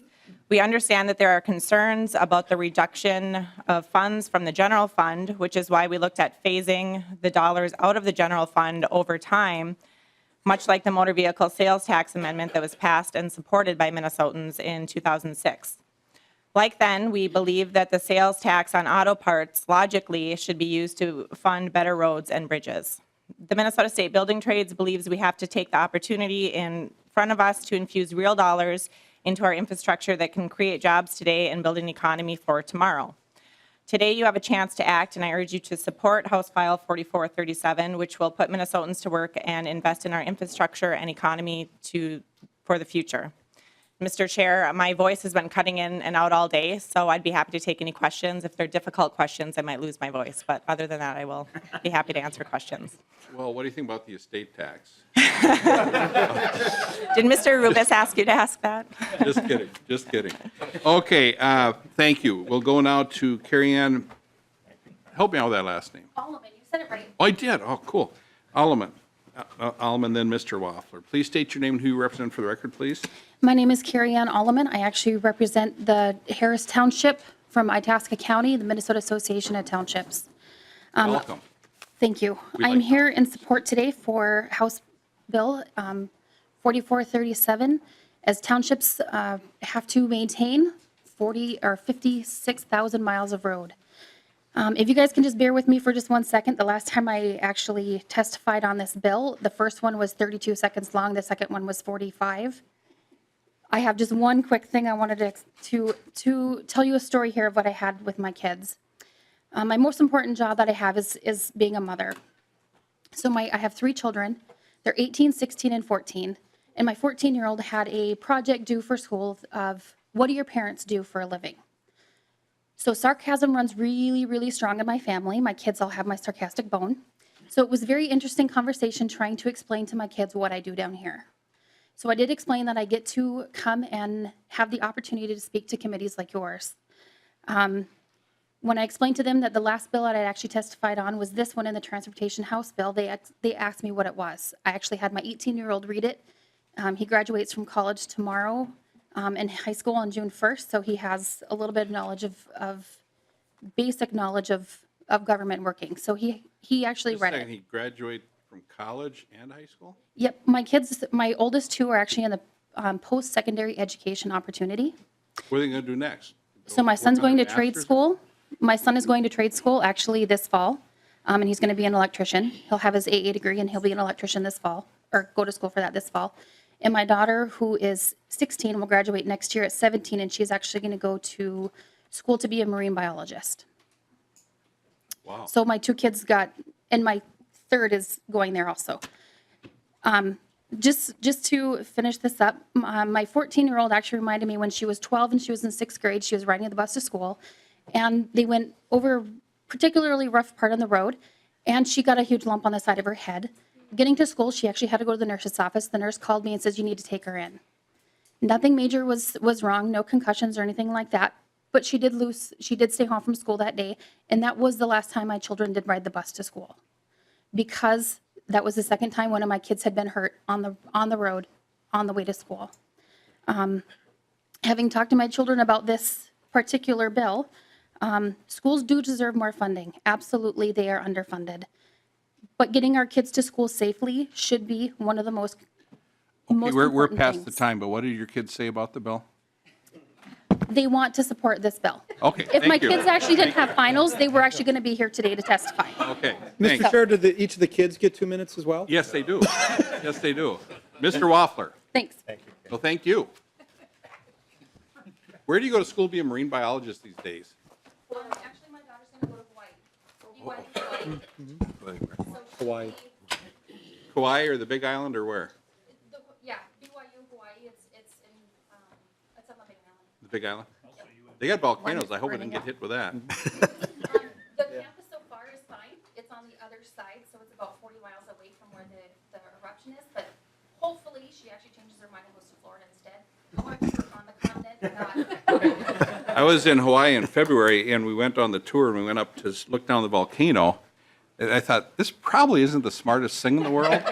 [SPEAKER 17] We understand that there are concerns about the reduction of funds from the general fund, which is why we looked at phasing the dollars out of the general fund over time, much like the motor vehicle sales tax amendment that was passed and supported by Minnesotans in 2006. Like then, we believe that the sales tax on auto parts logically should be used to fund better roads and bridges. The Minnesota State Building Trades believes we have to take the opportunity in front of us to infuse real dollars into our infrastructure that can create jobs today and build an economy for tomorrow. Today, you have a chance to act, and I urge you to support House File 4437, which will put Minnesotans to work and invest in our infrastructure and economy for the future. Mr. Chair, my voice has been cutting in and out all day, so I'd be happy to take any questions. If they're difficult questions, I might lose my voice, but other than that, I will be happy to answer questions.
[SPEAKER 1] Well, what do you think about the estate tax?
[SPEAKER 17] Did Mr. Rubis ask you to ask that?
[SPEAKER 1] Just kidding, just kidding. Okay, thank you. We'll go now to Carrie Ann. Help me out with that last name.
[SPEAKER 5] Alleman, you said it right.
[SPEAKER 1] Oh, I did. Oh, cool. Alleman. Alleman, then Mr. Waffler. Please state your name and who you represent for the record, please.
[SPEAKER 18] My name is Carrie Ann Alleman. I actually represent the Harris Township from Itasca County, the Minnesota Association of Townships.
[SPEAKER 1] Welcome.
[SPEAKER 18] Thank you.
[SPEAKER 1] We
[SPEAKER 18] I'm
[SPEAKER 1] like
[SPEAKER 18] here in support today for House Bill 4437, as townships have to maintain 56,000 miles of road. If you guys can just bear with me for just 1 second, the last time I actually testified on this bill, the first one was 32 seconds long, the second one was 45. I have just one quick thing I wanted to tell you a story here of what I had with my kids. My most important job that I have is being a mother. So I have 3 children. They're 18, 16, and 14. And my 14-year-old had a project due for school of, what do your parents do for a living? So sarcasm runs really, really strong in my family. My kids all have my sarcastic bone. So it was a very interesting conversation trying to explain to my kids what I do down here. So I did explain that I get to come and have the opportunity to speak to committees like yours. When I explained to them that the last bill that I actually testified on was this one in the Transportation House bill, they asked me what it was. I actually had my 18-year-old read it. He graduates from college tomorrow and high school on June 1st, so he has a little bit of knowledge of basic knowledge of government working. So he actually read it.
[SPEAKER 1] He graduated from college and high school?
[SPEAKER 18] Yep, my oldest 2 are actually in the post-secondary education opportunity.
[SPEAKER 1] What are they going to do next?
[SPEAKER 18] So my son's
[SPEAKER 1] work on
[SPEAKER 18] going to
[SPEAKER 1] their
[SPEAKER 18] trade
[SPEAKER 1] masters?
[SPEAKER 18] school. My son is going to trade school actually this fall, and he's going to be an electrician. He'll have his AA degree, and he'll be an electrician this fall, or go to school for that this fall. And my daughter, who is 16, will graduate next year at 17, and she's actually going to go to school to be a marine biologist.
[SPEAKER 1] Wow.
[SPEAKER 18] So my 2 kids and my 3rd is going there also. Just to finish this up, my 14-year-old actually reminded me when she was 12 and she was in 6th grade, she was riding the bus to school, and they went over a particularly rough part on the road, and she got a huge lump on the side of her head. Getting to school, she actually had to go to the nurse's office. The nurse called me and says, you need to take her in. Nothing major was wrong, no concussions or anything like that, but she did stay home from school that day, and that was the last time my children did ride the bus to school, because that was the second time one of my kids had been hurt on the road on the way to school. Having talked to my children about this particular bill, schools do deserve more funding. Absolutely, they are underfunded. But getting our kids to school safely should be one of the most
[SPEAKER 1] We're
[SPEAKER 18] important
[SPEAKER 1] past the
[SPEAKER 18] things.
[SPEAKER 1] time, but what did your kids say about the bill?
[SPEAKER 18] They want to support this bill.
[SPEAKER 1] Okay,
[SPEAKER 18] If my
[SPEAKER 1] thank you.
[SPEAKER 18] kids actually didn't have finals, they were actually going to be here today to testify.
[SPEAKER 1] Okay,
[SPEAKER 19] Mr.
[SPEAKER 1] thanks.
[SPEAKER 19] Chair, did each of the kids get 2 minutes as well?
[SPEAKER 1] Yes, they do. Yes, they do. Mr. Waffler.
[SPEAKER 18] Thanks.
[SPEAKER 1] Well, thank you. Where do you go to school to be a marine biologist these days?
[SPEAKER 18] Actually, my daughter's going to go to Hawaii.
[SPEAKER 19] Hawaii.
[SPEAKER 1] Kauai or the Big Island or where?
[SPEAKER 18] Yeah, BYU, Hawaii. It's
[SPEAKER 1] Big Island? They got volcanoes. I hope I didn't get hit with that.
[SPEAKER 18] The campus so far is fine. It's on the other side, so it's about 40 miles away from where the eruption is. But hopefully, she actually changes her mind and goes to Florida instead. I want to work on the continent, not.
[SPEAKER 1] I was in Hawaii in February, and we went on the tour, and we went up to look down the volcano. And I thought, this probably isn't the smartest thing in the world.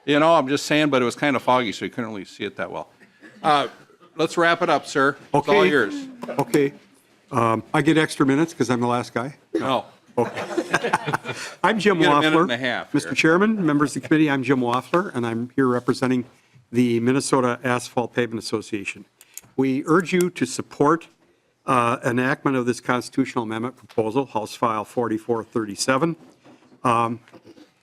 [SPEAKER 1] You know, I'm just saying, but it was kind of foggy, so you couldn't really see it that well. Let's wrap it up, sir. It's all yours.
[SPEAKER 20] Okay. I get extra minutes because I'm the last guy?
[SPEAKER 1] No.
[SPEAKER 20] I'm Jim
[SPEAKER 1] You get a
[SPEAKER 20] Waffler.
[SPEAKER 1] minute and a half here.
[SPEAKER 20] Mr. Chairman, members of the committee, I'm Jim Waffler, and I'm here representing the Minnesota Asphalt Pavement Association. We urge you to support enactment of this constitutional amendment proposal, House File 4437.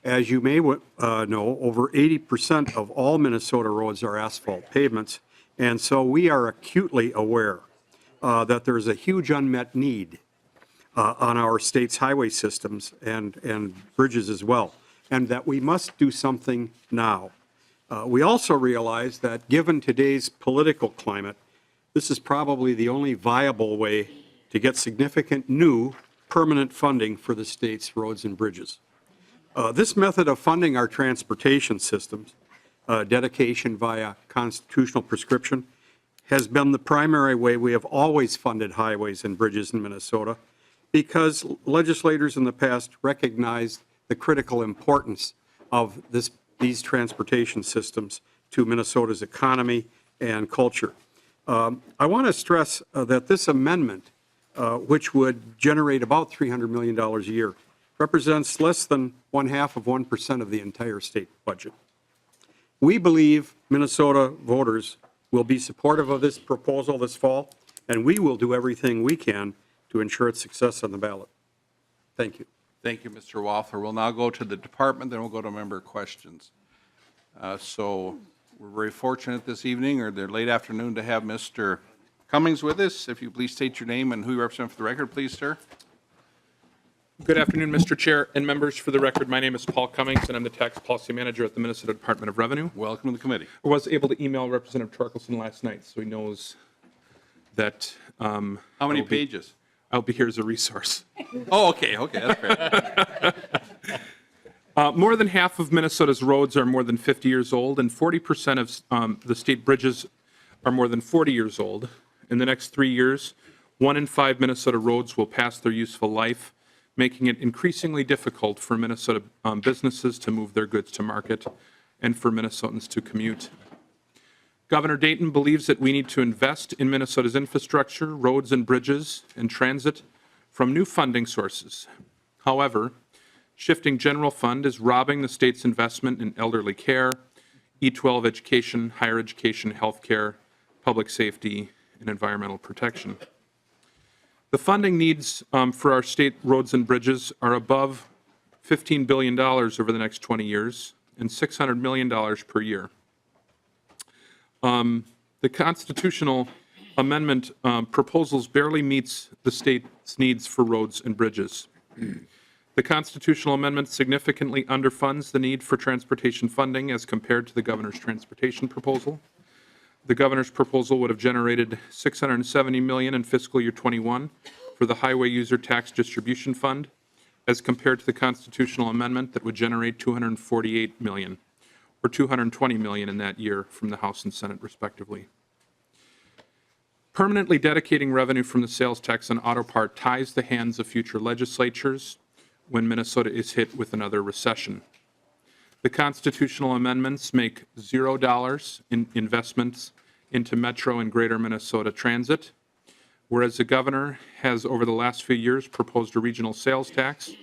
[SPEAKER 20] As you may know, over 80% of all Minnesota roads are asphalt pavements, and so we are acutely aware that there's a huge unmet need on our state's highway systems and bridges as well, and that we must do something now. We also realize that given today's political climate, this is probably the only viable way to get significant new permanent funding for the state's roads and bridges. This method of funding our transportation systems, dedication via constitutional prescription, has been the primary way we have always funded highways and bridges in Minnesota because legislators in the past recognized the critical importance of these transportation systems to Minnesota's economy and culture. I want to stress that this amendment, which would generate about $300 million a year, represents less than 0.5% of the entire state budget. We believe Minnesota voters will be supportive of this proposal this fall, and we will do everything we can to ensure its success on the ballot. Thank you.
[SPEAKER 1] Thank you, Mr. Waffler. We'll now go to the department, then we'll go to member questions. So we're very fortunate this evening or the late afternoon to have Mr. Cummings with us. If you please state your name and who you represent for the record, please, sir.
[SPEAKER 21] Good afternoon, Mr. Chair and members. For the record, my name is Paul Cummings, and I'm the Tax Policy Manager at the Minnesota Department of Revenue.
[SPEAKER 1] Welcome to the committee.
[SPEAKER 21] I was able to email Representative Torkelson last night, so he knows that.
[SPEAKER 1] How many pages?
[SPEAKER 21] I'll be here as a resource.
[SPEAKER 1] Oh, okay, that's great.
[SPEAKER 21] More than half of Minnesota's roads are more than 50 years old, and 40% of the state bridges are more than 40 years old. In the next 3 years, 1 in 5 Minnesota roads will pass their useful life, making it increasingly difficult for Minnesota businesses to move their goods to market and for Minnesotans to commute. Governor Dayton believes that we need to invest in Minnesota's infrastructure, roads and bridges, and transit from new funding sources. However, shifting general fund is robbing the state's investment in elderly care, E-12 education, higher education, healthcare, public safety, and environmental protection. The funding needs for our state roads and bridges are above $15 billion over the next 20 years and $600 million per year. The constitutional amendment proposals barely meets the state's needs for roads and bridges. The constitutional amendment significantly underfunds the need for transportation funding as compared to the governor's transportation proposal. The governor's proposal would have generated $670 million in fiscal year 21 for the Highway User Tax Distribution Fund, as compared to the constitutional amendment that would generate $248 million, or $220 million in that year from the House and Senate, respectively. Permanently dedicating revenue from the sales tax on auto part ties the hands of future legislatures when Minnesota is hit with another recession. The constitutional amendments make $0 in investments into Metro and Greater Minnesota Transit, whereas the governor has, over the last few years, proposed a regional sales tax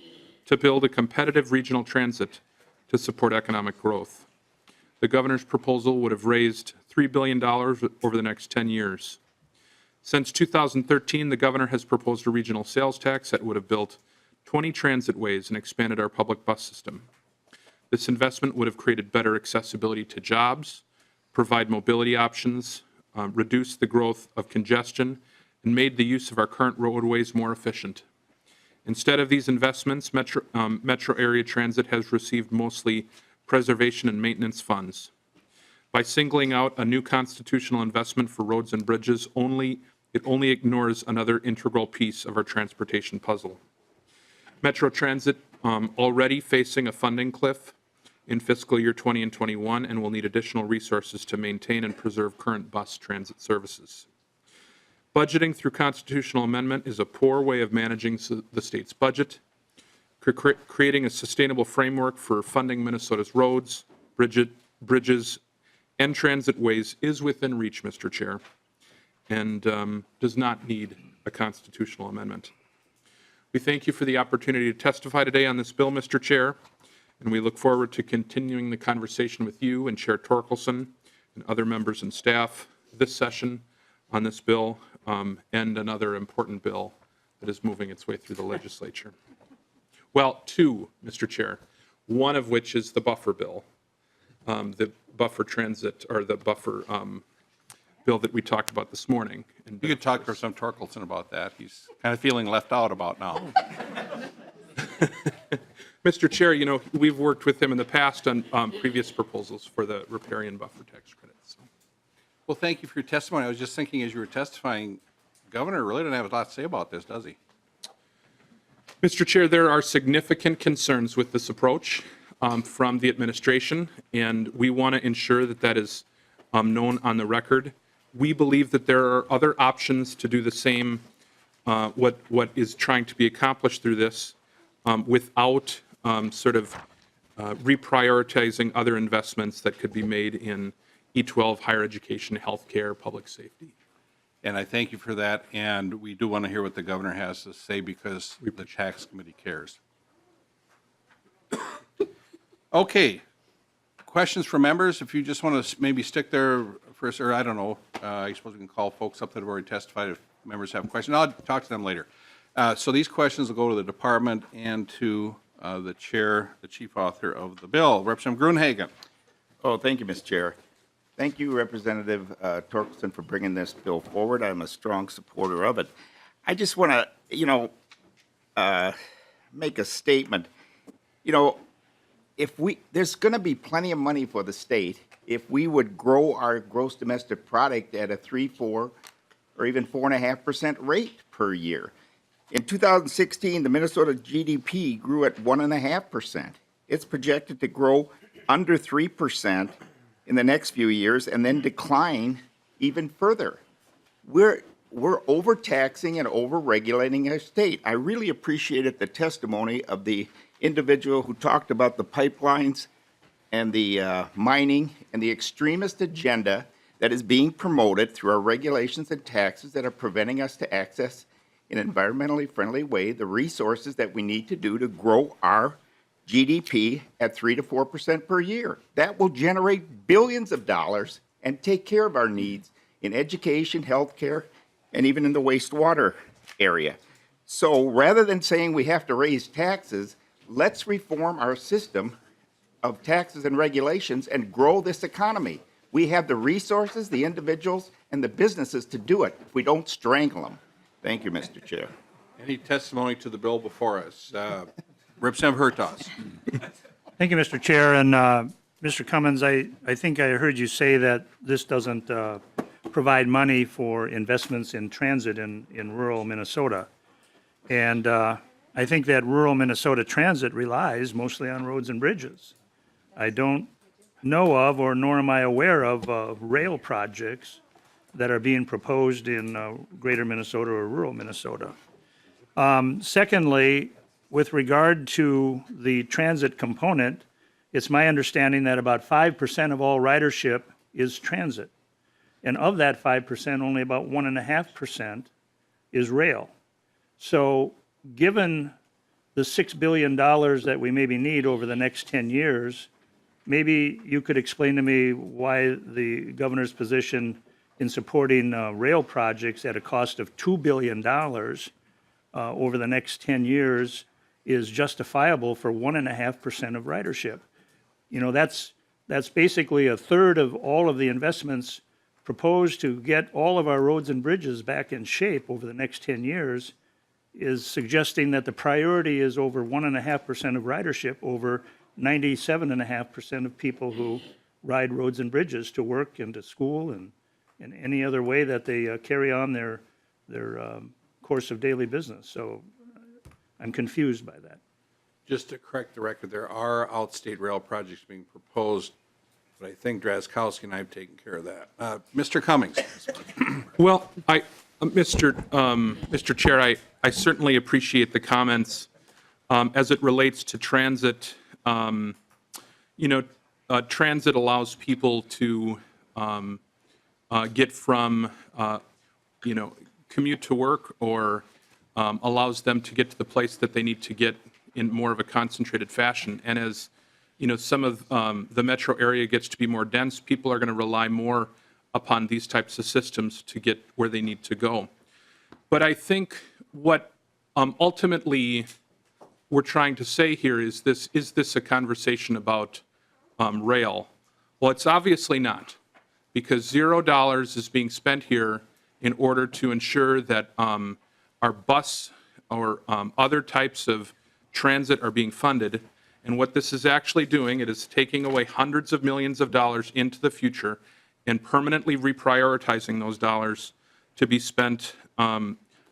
[SPEAKER 21] to build a competitive regional transit to support economic growth. The governor's proposal would have raised $3 billion over the next 10 years. Since 2013, the governor has proposed a regional sales tax that would have built 20 transitways and expanded our public bus system. This investment would have created better accessibility to jobs, provide mobility options, reduce the growth of congestion, and made the use of our current roadways more efficient. Instead of these investments, Metro area transit has received mostly preservation and maintenance funds. By singling out a new constitutional investment for roads and bridges only It only ignores another integral piece of our transportation puzzle. Metro Transit already facing a funding cliff in fiscal year 20 and 21 and will need additional resources to maintain and preserve current bus transit services. Budgeting through constitutional amendment is a poor way of managing the state's budget. Creating a sustainable framework for funding Minnesota's roads, bridges, and transit ways is within reach, Mr. Chair, and does not need a constitutional amendment. We thank you for the opportunity to testify today on this bill, Mr. Chair, and we look forward to continuing the conversation with you and Chair Torkelson and other members and staff this session on this bill and another important bill that is moving its way through the legislature. Well, two, Mr. Chair, one of which is the buffer bill, the buffer transit, or the buffer bill that we talked about this morning. And
[SPEAKER 1] You could talk to some Torkelson about that. He's kind of feeling left out about now.
[SPEAKER 21] Mr. Chair, you know, we've worked with him in the past on previous proposals for the riparian buffer tax credits.
[SPEAKER 1] Well, thank you for your testimony. I was just thinking as you were testifying, Governor really didn't have a lot to say about this, does he?
[SPEAKER 21] Mr. Chair, there are significant concerns with this approach from the administration, and we want to ensure that that is known on the record. We believe that there are other options to do the same, what is trying to be accomplished through this, without sort of reprioritizing other investments that could be made in E12, higher education, healthcare, public safety.
[SPEAKER 1] And I thank you for that, and we do want to hear what the governor has to say because the tax committee cares. Okay, questions from members? If you just want to maybe stick there first, or I don't know, I suppose we can call folks up that have already testified if members have questions. I'll talk to them later. So these questions will go to the department and to the chair, the chief author of the bill, Representative Gruenhagen.
[SPEAKER 3] Oh, thank you, Mr. Chair. Thank you, Representative Torkelson, for bringing this bill forward. I'm a strong supporter of it. I just want to, make a statement. There's going to be plenty of money for the state if we would grow our gross domestic product at a 3, 4, or even 4.5% rate per year. In 2016, the Minnesota GDP grew at 1.5%. It's projected to grow under 3% in the next few years and then decline even further. We're overtaxing and overregulating our state. I really appreciated the testimony of the individual who talked about the pipelines and the mining and the extremist agenda that is being promoted through our regulations and taxes that are preventing us to access in an environmentally friendly way the resources that we need to do to grow our GDP at 3 to 4% per year. That will generate billions of dollars and take care of our needs in education, healthcare, and even in the wastewater area. So rather than saying we have to raise taxes, let's reform our system of taxes and regulations and grow this economy. We have the resources, the individuals, and the businesses to do it if we don't strangle them. Thank you, Mr. Chair.
[SPEAKER 1] Any testimony to the bill before us? Representative Hertaus.
[SPEAKER 22] Thank you, Mr. Chair. And Mr. Cummins, I think I heard you say that this doesn't provide money for investments in transit in rural Minnesota. And I think that rural Minnesota transit relies mostly on roads and bridges. I don't know of, or nor am I aware of, rail projects that are being proposed in greater Minnesota or rural Minnesota. Secondly, with regard to the transit component, it's my understanding that about 5% of all ridership is transit. And of that 5%, only about 1.5% is rail. So given the $6 billion that we maybe need over the next 10 years, maybe you could explain to me why the governor's position in supporting rail projects at a cost of $2 billion over the next 10 years is justifiable for 1.5% of ridership. You know, that's basically a third of all of the investments proposed to get all of our roads and bridges back in shape over the next 10 years, is suggesting that the priority is over 1.5% of ridership over 97.5% of people who ride roads and bridges to work and to school and any other way that they carry on their course of daily business. So I'm confused by that.
[SPEAKER 1] Just to correct the record, there are outstate rail projects being proposed, but I think Drazkowski and I have taken care of that. Mr. Cummings.
[SPEAKER 21] Well, Mr. Chair, I certainly appreciate the comments as it relates to transit. Transit allows people to get from, commute to work, or allows them to get to the place that they need to get in more of a concentrated fashion. And as some of the metro area gets to be more dense, people are going to rely more upon these types of systems to get where they need to go. But I think what ultimately we're trying to say here is this a conversation about rail? Well, it's obviously not, because $0 is being spent here in order to ensure that our bus or other types of transit are being funded. And what this is actually doing, it is taking away hundreds of millions of dollars into the future and permanently reprioritizing those dollars to be spent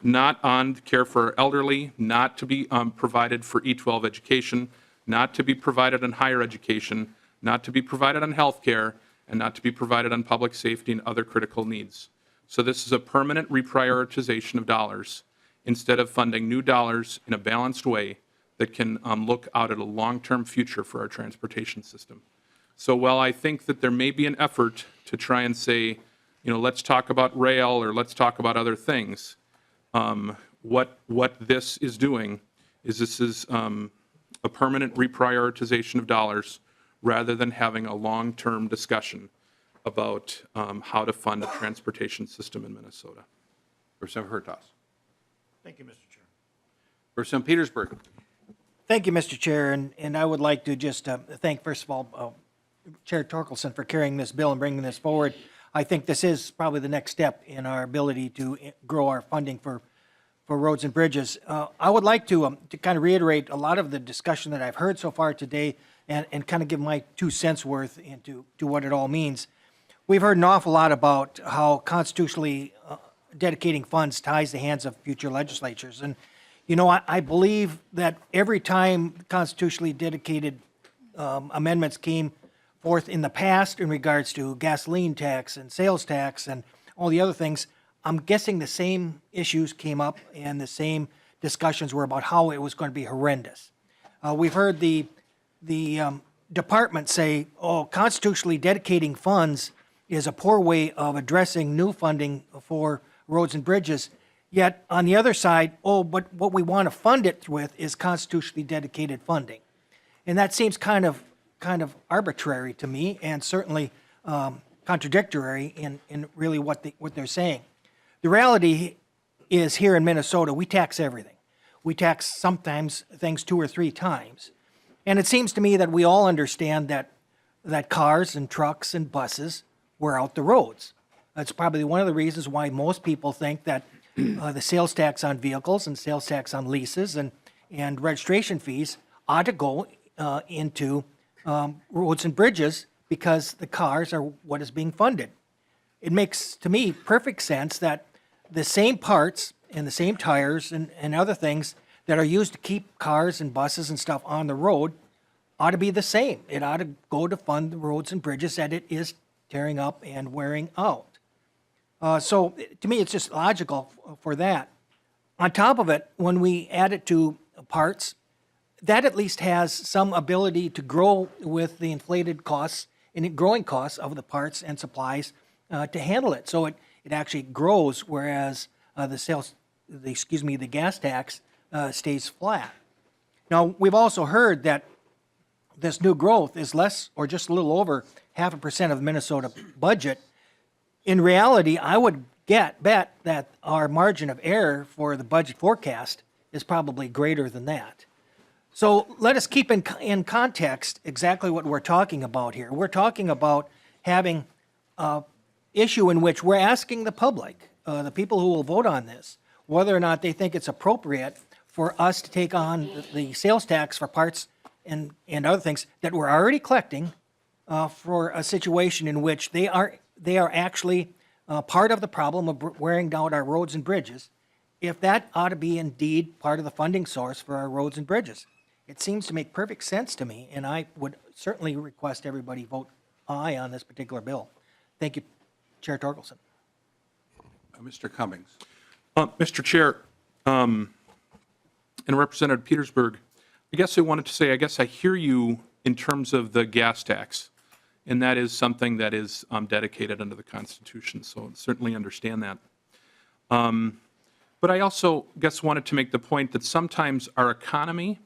[SPEAKER 21] not on care for our elderly, not to be provided for E-12 education, not to be provided on higher education, not to be provided on health care, and not to be provided on public safety and other critical needs. So this is a permanent reprioritization of dollars instead of funding new dollars in a balanced way that can look out at a long-term future for our transportation system. So while I think that there may be an effort to try and say, let's talk about rail or let's talk about other things, what this is doing is this is a permanent reprioritization of dollars rather than having a long-term discussion about how to fund a transportation system in Minnesota.
[SPEAKER 1] Representative Hertaus.
[SPEAKER 2] Thank you, Mr. Chair.
[SPEAKER 1] Representative Petersburg.
[SPEAKER 2] Thank you, Mr. Chair, and I would like to just thank, first of all, Chair Torkelson for carrying this bill and bringing this forward. I think this is probably the next step in our ability to grow our funding for roads and bridges. I would like to kind of reiterate a lot of the discussion that I've heard so far today and kind of give my 2 cents worth into what it all means. We've heard an awful lot about how constitutionally dedicating funds ties the hands of future legislatures. And, I believe that every time constitutionally dedicated amendments came forth in the past in regards to gasoline tax and sales tax and all the other things, I'm guessing the same issues came up and the same discussions were about how it was going to be horrendous. We've heard the department say, constitutionally dedicating funds is a poor way of addressing new funding for roads and bridges. Yet, on the other side, but what we want to fund it with is constitutionally dedicated funding. And that seems kind of arbitrary to me, and certainly contradictory in really what they're saying. The reality is, here in Minnesota, we tax everything. We tax sometimes things 2 or 3 times. And it seems to me that we all understand that cars and trucks and buses wear out the roads. That's probably one of the reasons why most people think that the sales tax on vehicles and sales tax on leases and registration fees ought to go into roads and bridges, because the cars are what is being funded. It makes, to me, perfect sense that the same parts and the same tires and other things that are used to keep cars and buses and stuff on the road ought to be the same. It ought to go to fund the roads and bridges that it is tearing up and wearing out. So to me, it's just logical for that. On top of it, when we add it to parts, that at least has some ability to grow with the inflated costs and growing costs of the parts and supplies to handle it. So it actually grows, whereas the gas tax stays flat. Now, we've also heard that this new growth is less or just a little over 0.5% of the Minnesota budget. In reality, I would bet that our margin of error for the budget forecast is probably greater than that. So let us keep in context exactly what we're talking about here. We're talking about having an issue in which we're asking the public, the people who will vote on this, whether or not they think it's appropriate for us to take on the sales tax for parts and other things that we're already collecting for a situation in which they are actually part of the problem of wearing down our roads and bridges, if that ought to be indeed part of the funding source for our roads and bridges. It seems to make perfect sense to me, and I would certainly request everybody vote aye on this particular bill. Thank you, Chair Torkelson.
[SPEAKER 1] Mr. Cummings.
[SPEAKER 21] Mr. Chair, and Representative Petersburg, I guess I wanted to say, I guess I hear you in terms of the gas tax, and that is something that is dedicated under the Constitution, so certainly understand that. But I also guess wanted to make the point that sometimes our economy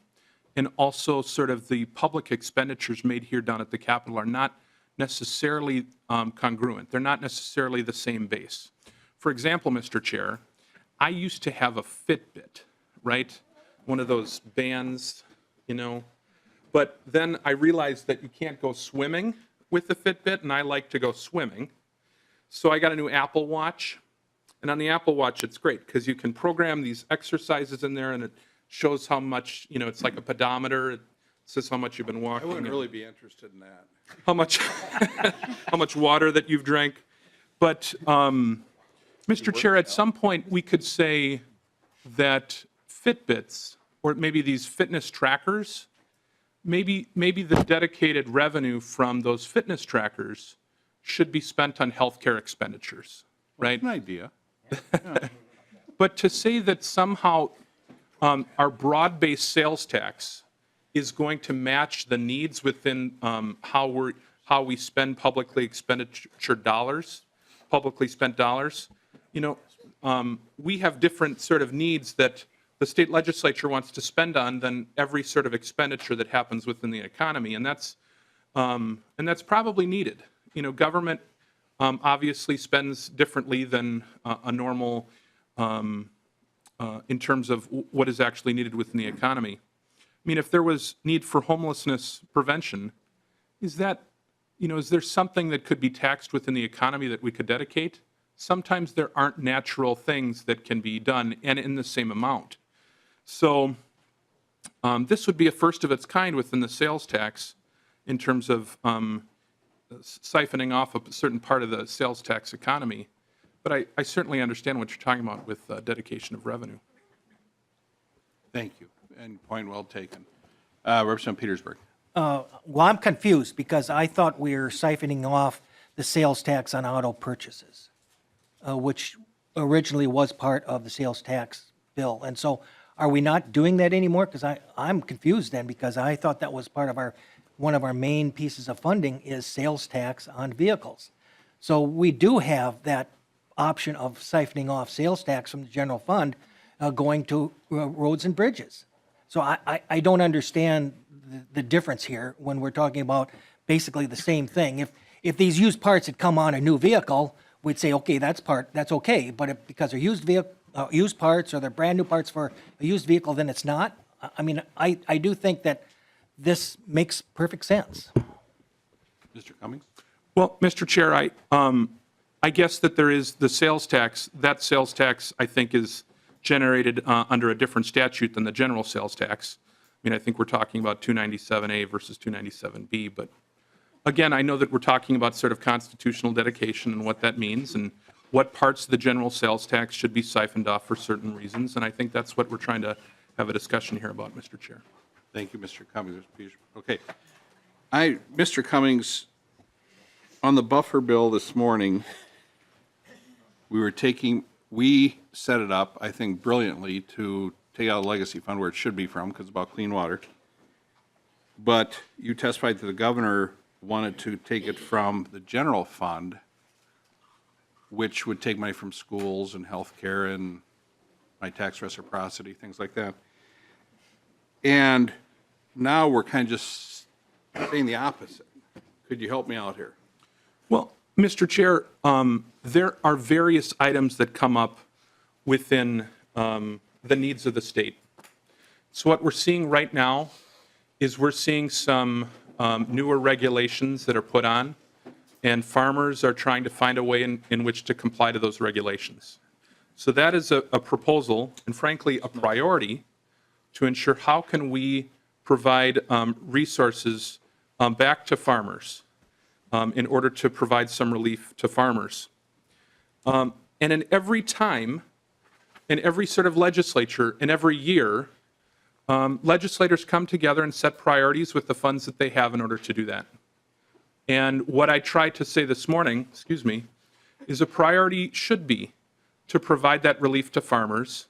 [SPEAKER 21] and also sort of the public expenditures made here down at the Capitol are not necessarily congruent. They're not necessarily the same base. For example, Mr. Chair, I used to have a Fitbit, right? One of those bands, you know. But then I realized that you can't go swimming with the Fitbit, and I like to go swimming. So I got a new Apple Watch. And on the Apple Watch, it's great because you can program these exercises in there, and it shows how much, you know, it's like a pedometer. It says how much you've been walking.
[SPEAKER 1] I wouldn't really be interested in that.
[SPEAKER 21] How much, how much water that you've drank. But, Mr. Chair, at some point, we could say that Fitbits, or maybe these fitness trackers, maybe the dedicated revenue from those fitness trackers should be spent on healthcare expenditures, right?
[SPEAKER 1] That's an idea.
[SPEAKER 21] But to say that somehow our broad-based sales tax is going to match the needs within how we spend publicly spent dollars, you know, we have different sort of needs that the state legislature wants to spend on than every sort of expenditure that happens within the economy, and that's probably needed. You know, government obviously spends differently than a normal in terms of what is actually needed within the economy. I mean, if there was need for homelessness prevention, is that, you know, is there something that could be taxed within the economy that we could dedicate? Sometimes there aren't natural things that can be done and in the same amount. So this would be a first of its kind within the sales tax in terms of siphoning off a certain part of the sales tax economy. But I certainly understand what you're talking about with dedication of revenue.
[SPEAKER 1] Thank you, and point well taken. Representative Petersburg.
[SPEAKER 2] Well, I'm confused because I thought we were siphoning off the sales tax on auto purchases, which originally was part of the sales tax bill. And so are we not doing that anymore? Because I'm confused then, because I thought that was part of one of our main pieces of funding is sales tax on vehicles. So we do have that option of siphoning off sales tax from the general fund going to roads and bridges. So I don't understand the difference here when we're talking about basically the same thing. If these used parts had come on a new vehicle, we'd say, okay, that's okay. But because they're used parts or they're brand new parts for a used vehicle, then it's not. I mean, I do think that this makes perfect sense.
[SPEAKER 1] Mr. Cummings?
[SPEAKER 21] Well, Mr. Chair, I guess that there is the sales tax. That sales tax, I think, is generated under a different statute than the general sales tax. I mean, I think we're talking about 297A versus 297B. But again, I know that we're talking about sort of constitutional dedication and what that means and what parts of the general sales tax should be siphoned off for certain reasons. And I think that's what we're trying to have a discussion here about, Mr. Chair.
[SPEAKER 1] Thank you, Mr. Cummings. Okay. Mr. Cummings, on the buffer bill this morning, we set it up, I think, brilliantly to take out a legacy fund where it should be from, because it's about clean water. But you testified that the governor wanted to take it from the general fund, which would take money from schools and healthcare and my tax reciprocity, things like that. And now we're kind of just saying the opposite. Could you help me out here?
[SPEAKER 21] Well, Mr. Chair, there are various items that come up within the needs of the state. So what we're seeing right now is we're seeing some newer regulations that are put on, and farmers are trying to find a way in which to comply to those regulations. So that is a proposal, and frankly, a priority, to ensure how can we provide resources back to farmers in order to provide some relief to farmers. And in every time, in every sort of legislature, in every year, legislators come together and set priorities with the funds that they have in order to do that. And what I tried to say this morning, is a priority should be to provide that relief to farmers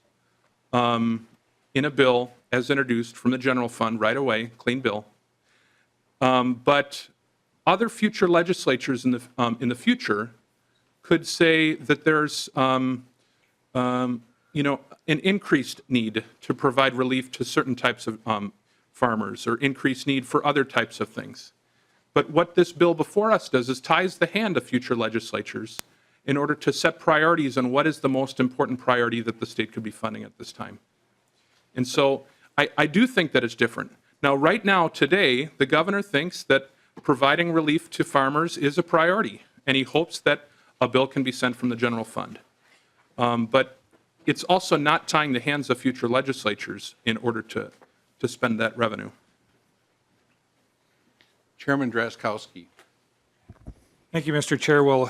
[SPEAKER 21] in a bill as introduced from the general fund right away, clean bill. But other future legislatures in the future could say that there's an increased need to provide relief to certain types of farmers or increased need for other types of things. But what this bill before us does is ties the hand of future legislatures in order to set priorities on what is the most important priority that the state could be funding at this time. And so I do think that it's different. Now, right now, today, the governor thinks that providing relief to farmers is a priority, and he hopes that a bill can be sent from the general fund. But it's also not tying the hands of future legislatures in order to spend that revenue.
[SPEAKER 1] Chairman Drazkowski.
[SPEAKER 4] Thank you, Mr. Chair. Well,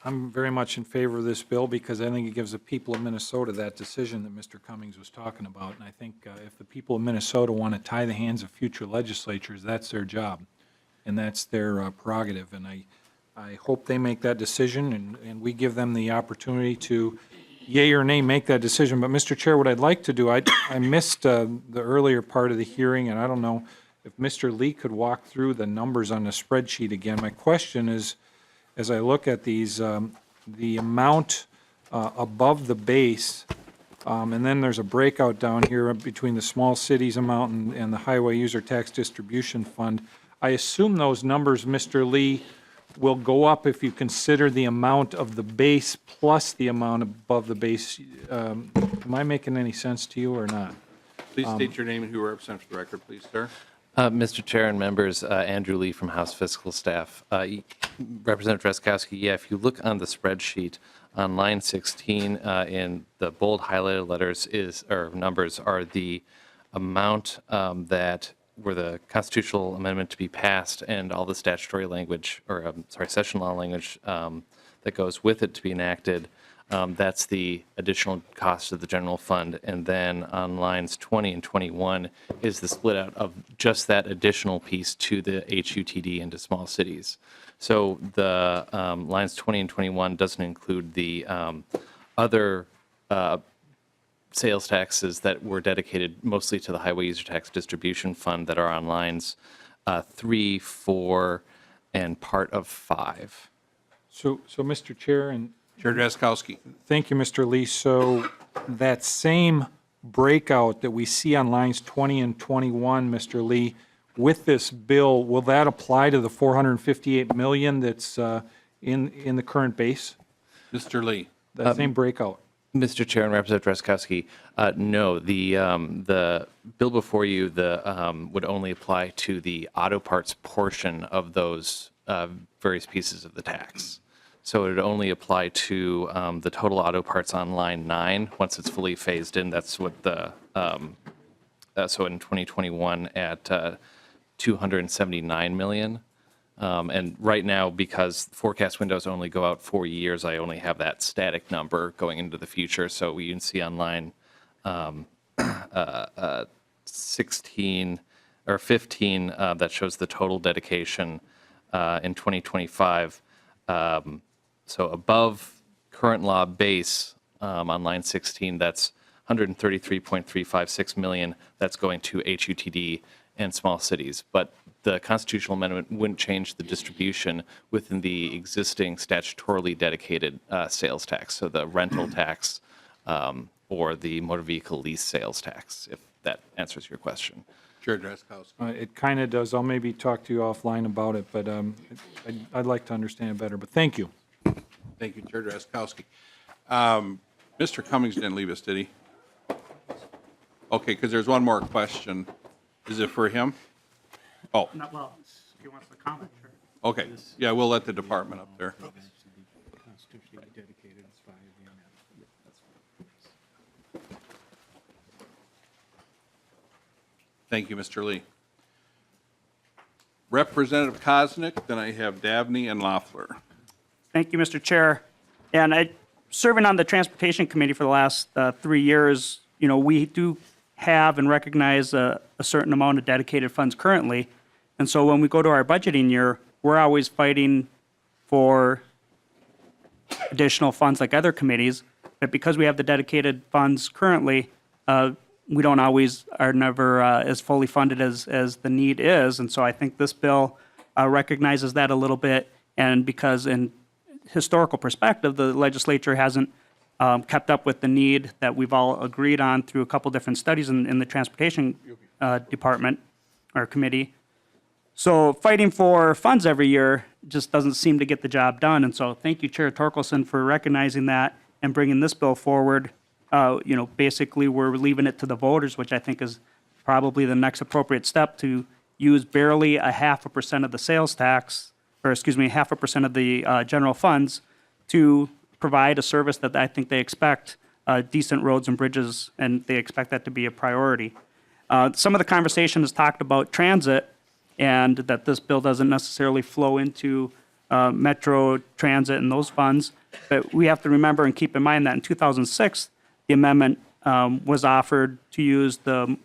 [SPEAKER 4] I'm very much in favor of this bill because I think it gives the people of Minnesota that decision that Mr. Cummings was talking about. And I think if the people of Minnesota want to tie the hands of future legislatures, that's their job. And that's their prerogative. And I hope they make that decision and we give them the opportunity to, yea or nay, make that decision. But, Mr. Chair, what I'd like to do, I missed the earlier part of the hearing, and I don't know if Mr. Lee could walk through the numbers on the spreadsheet again. My question is, as I look at these, the amount above the base, and then there's a breakout down here between the small cities amount and the highway user tax distribution fund. I assume those numbers, Mr. Lee, will go up if you consider the amount of the base plus the amount above the base. Am I making any sense to you or not?
[SPEAKER 1] Please state your name and who represents the record, please, sir.
[SPEAKER 6] Mr. Chair and members, Andrew Lee from House Fiscal Staff. Representative Drazkowski, if you look on the spreadsheet on line 16 in the bold highlighted letters numbers are the amount that were the constitutional amendment to be passed and all the statutory language, session law language that goes with it to be enacted. That's the additional cost of the general fund. And then on lines 20 and 21 is the split out of just that additional piece to the HUTD into small cities. So the lines 20 and 21 doesn't include the other sales taxes that were dedicated mostly to the highway user tax distribution fund that are on lines 3, 4, and part of 5.
[SPEAKER 4] So Mr. Chair and
[SPEAKER 1] Chair Drazkowski.
[SPEAKER 4] Thank you, Mr. Lee. So that same breakout that we see on lines 20 and 21, Mr. Lee, with this bill, will that apply to the $458 million that's in the current base?
[SPEAKER 1] Mr. Lee.
[SPEAKER 4] That same breakout.
[SPEAKER 6] Mr. Chair and Representative Drazkowski, no, the bill before you would only apply to the auto parts portion of those various pieces of the tax. So it would only apply to the total auto parts on line 9 once it's fully phased in. That's what so in 2021 at $279 million. And right now, because forecast windows only go out 4 years, I only have that static number going into the future. So you can see on line 16 or 15 that shows the total dedication in 2025. So above current law base on line 16, that's $133.356 million. That's going to HUTD and small cities. But the constitutional amendment wouldn't change the distribution within the existing statutorily dedicated sales tax, so the rental tax or the motor vehicle lease sales tax, if that answers your question.
[SPEAKER 1] Chair Drazkowski.
[SPEAKER 4] It kind of does. I'll maybe talk to you offline about it, but I'd like to understand it better. But thank you.
[SPEAKER 1] Thank you, Chair Drazkowski. Mr. Cummings didn't leave us, did he? Okay, because there's one more question. Is it for him? Oh.
[SPEAKER 23] Not well, he wants to comment, sure.
[SPEAKER 1] Okay, yeah, we'll let the department up there. Thank you, Mr. Lee. Representative Koznick, then I have Dabney and Loeffler.
[SPEAKER 23] Thank you, Mr. Chair. And serving on the Transportation Committee for the last 3 years, we do have and recognize a certain amount of dedicated funds currently. And so when we go to our budgeting year, we're always fighting for additional funds like other committees. But because we have the dedicated funds currently, we don't always are never as fully funded as the need is. And so I think this bill recognizes that a little bit. And because in historical perspective, the legislature hasn't kept up with the need that we've all agreed on through a couple different studies in the Transportation Department or Committee. So fighting for funds every year just doesn't seem to get the job done. And so thank you, Chair Torkelson, for recognizing that and bringing this bill forward. Basically, we're leaving it to the voters, which I think is probably the next appropriate step, to use barely 0.5% of the sales tax, or excuse me, 0.5% of the general funds to provide a service that I think they expect, decent roads and bridges, and they expect that to be a priority. Some of the conversation has talked about transit, and that this bill doesn't necessarily flow into metro transit and those funds. But we have to remember and keep in mind that in 2006, the amendment was offered to use the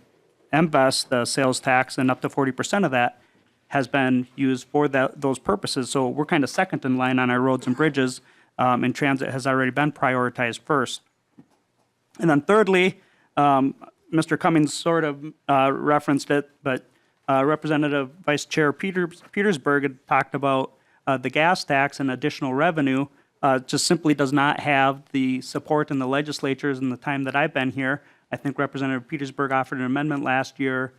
[SPEAKER 23] MVES, the sales tax, and up to 40% of that has been used for those purposes. So we're kind of second in line on our roads and bridges, and transit has already been prioritized first. And then thirdly, Mr. Cummings sort of referenced it, but Representative Vice Chair Petersburg had talked about the gas tax and additional revenue. Just simply does not have the support in the legislatures in the time that I've been here. I think Representative Petersburg offered an amendment last year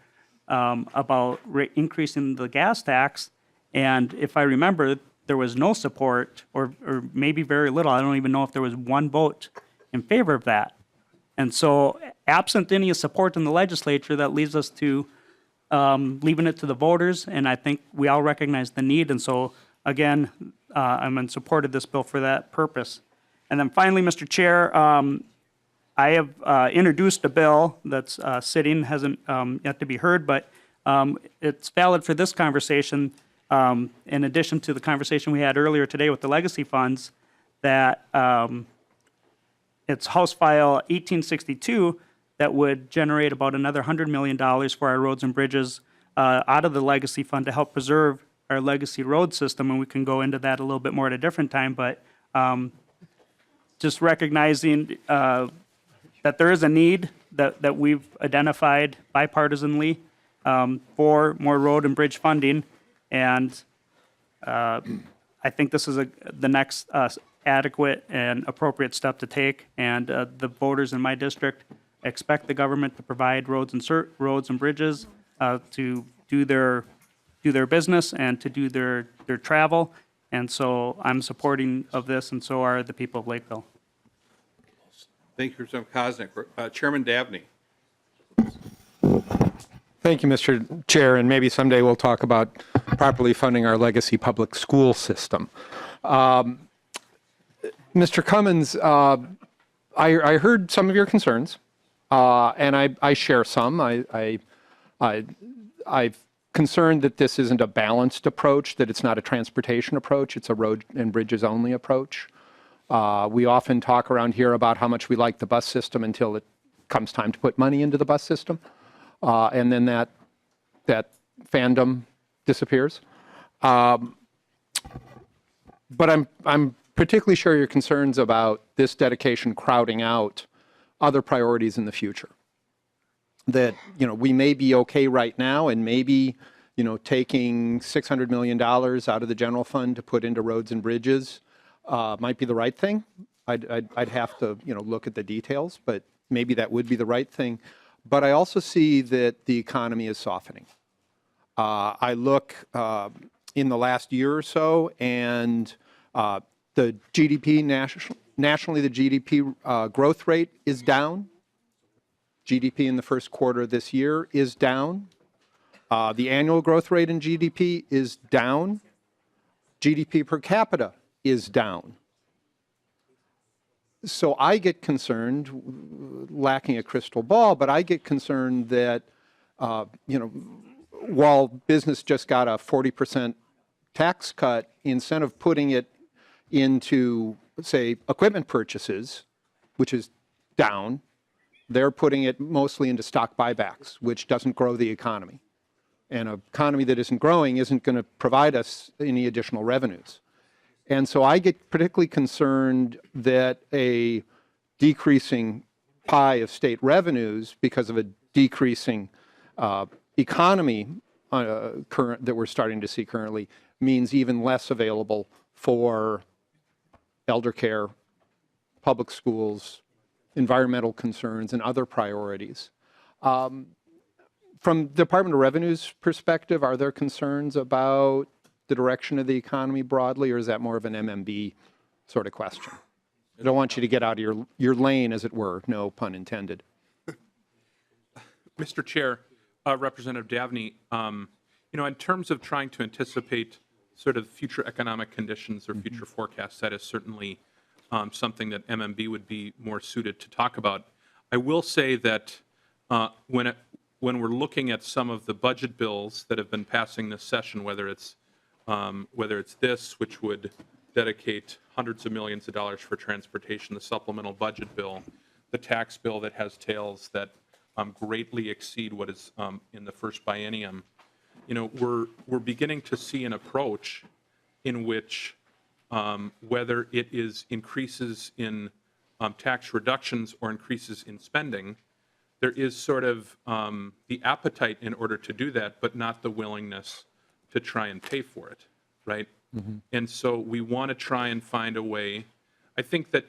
[SPEAKER 23] about increasing the gas tax, and if I remember, there was no support, or maybe very little. I don't even know if there was one vote in favor of that. And so, absent any support in the legislature, that leaves us to leaving it to the voters, and I think we all recognize the need. And so, again, I'm in support of this bill for that purpose. And then finally, Mr. Chair, I have introduced a bill that's sitting, hasn't yet to be heard, but it's valid for this conversation, in addition to the conversation we had earlier today with the legacy funds, that it's House File 1862 that would generate about another $100 million for our roads and bridges out of the legacy fund to help preserve our legacy road system, and we can go into that a little bit more at a different time, but just recognizing that there is a need that we've identified bipartisanly for more road and bridge funding, and I think this is the next adequate and appropriate step to take, and the voters in my district expect the government to provide roads and bridges to do their business and to do their travel, and so I'm supporting of this, and so are the people of Lakeville.
[SPEAKER 1] Thank you, Representative Koznick. Chairman Dabney.
[SPEAKER 19] Thank you, Mr. Chair, and maybe someday we'll talk about properly funding our legacy public school system. Mr. Cummins, I heard some of your concerns, and I share some. I've concerned that this isn't a balanced approach, that it's not a transportation approach, it's a road and bridges only approach. We often talk around here about how much we like the bus system until it comes time to put money into the bus system, and then that fandom disappears. But I'm particularly share your concerns about this dedication crowding out other priorities in the future. That, we may be okay right now, and maybe, taking $600 million out of the general fund to put into roads and bridges might be the right thing. I'd have to, look at the details, but maybe that would be the right thing. But I also see that the economy is softening. I look in the last year or so, and the GDP nationally, the GDP growth rate is down. GDP in the first quarter of this year is down. The annual growth rate in GDP is down. GDP per capita is down. So I get concerned, lacking a crystal ball, but I get concerned that, while business just got a 40% tax cut, instead of putting it into, say, equipment purchases, which is down. They're putting it mostly into stock buybacks, which doesn't grow the economy. And an economy that isn't growing isn't going to provide us any additional revenues. And so I get particularly concerned that a decreasing pie of state revenues because of a decreasing economy that we're starting to see currently means even less available for elder care, public schools, environmental concerns, and other priorities. From Department of Revenue's perspective, are there concerns about the direction of the economy broadly, or is that more of an MMB sort of question? I don't want you to get out of your lane, as it were, no pun intended.
[SPEAKER 21] Mr. Chair, Representative Davney, in terms of trying to anticipate sort of future economic conditions or future forecasts, that is certainly something that MMB would be more suited to talk about. I will say that when we're looking at some of the budget bills that have been passing this session, whether it's this, which would dedicate hundreds of millions of dollars for transportation, the supplemental budget bill, the tax bill that has tails that greatly exceed what is in the first biennium, we're beginning to see an approach in which whether it is increases in tax reductions or increases in spending, there is sort of the appetite in order to do that, but not the willingness to try and pay for it, right? And so we want to try and find a way. I think that,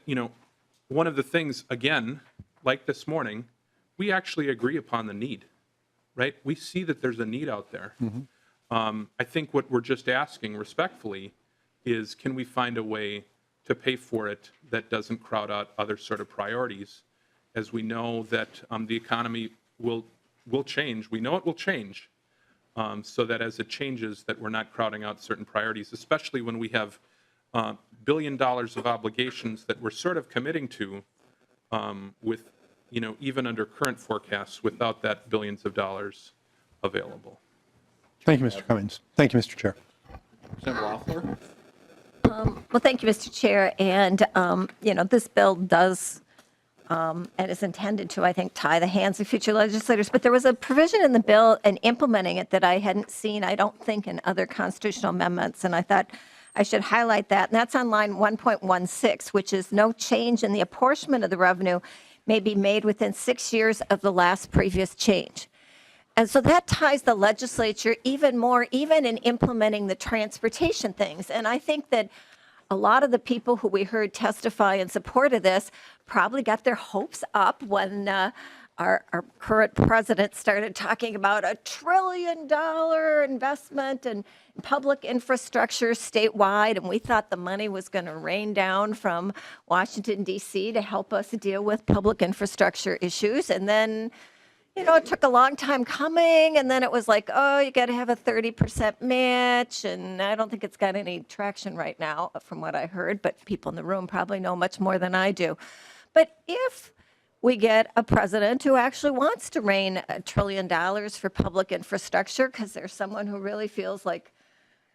[SPEAKER 21] one of the things, again, like this morning, we actually agree upon the need, right? We see that there's a need out there. I think what we're just asking respectfully is, can we find a way to pay for it that doesn't crowd out other sort of priorities, as we know that the economy will change. We know it will change, so that as it changes, that we're not crowding out certain priorities, especially when we have $1 billion of obligations that we're sort of committing to with, even under current forecasts, without that billions of dollars available.
[SPEAKER 19] Thank you, Mr. Cummings. Thank you, Mr. Chair.
[SPEAKER 1] Representative Loeffler?
[SPEAKER 7] Well, thank you, Mr. Chair. And, this bill does and is intended to, I think, tie the hands of future legislators. But there was a provision in the bill and implementing it that I hadn't seen, I don't think, in other constitutional amendments. And I thought I should highlight that. And that's on line 1.16, which is no change in the apportionment of the revenue may be made within 6 years of the last previous change. And so that ties the legislature even more, even in implementing the transportation things. And I think that a lot of the people who we heard testify in support of this probably got their hopes up when our current president started talking about $1 trillion investment in public infrastructure statewide. And we thought the money was going to rain down from Washington, D.C. to help us deal with public infrastructure issues. And then it took a long time coming, and then it was like, oh, you got to have a 30% match, and I don't think it's got any traction right now, from what I heard, but people in the room probably know much more than I do. But if we get a president who actually wants to rain $1 trillion for public infrastructure, because there's someone who really feels like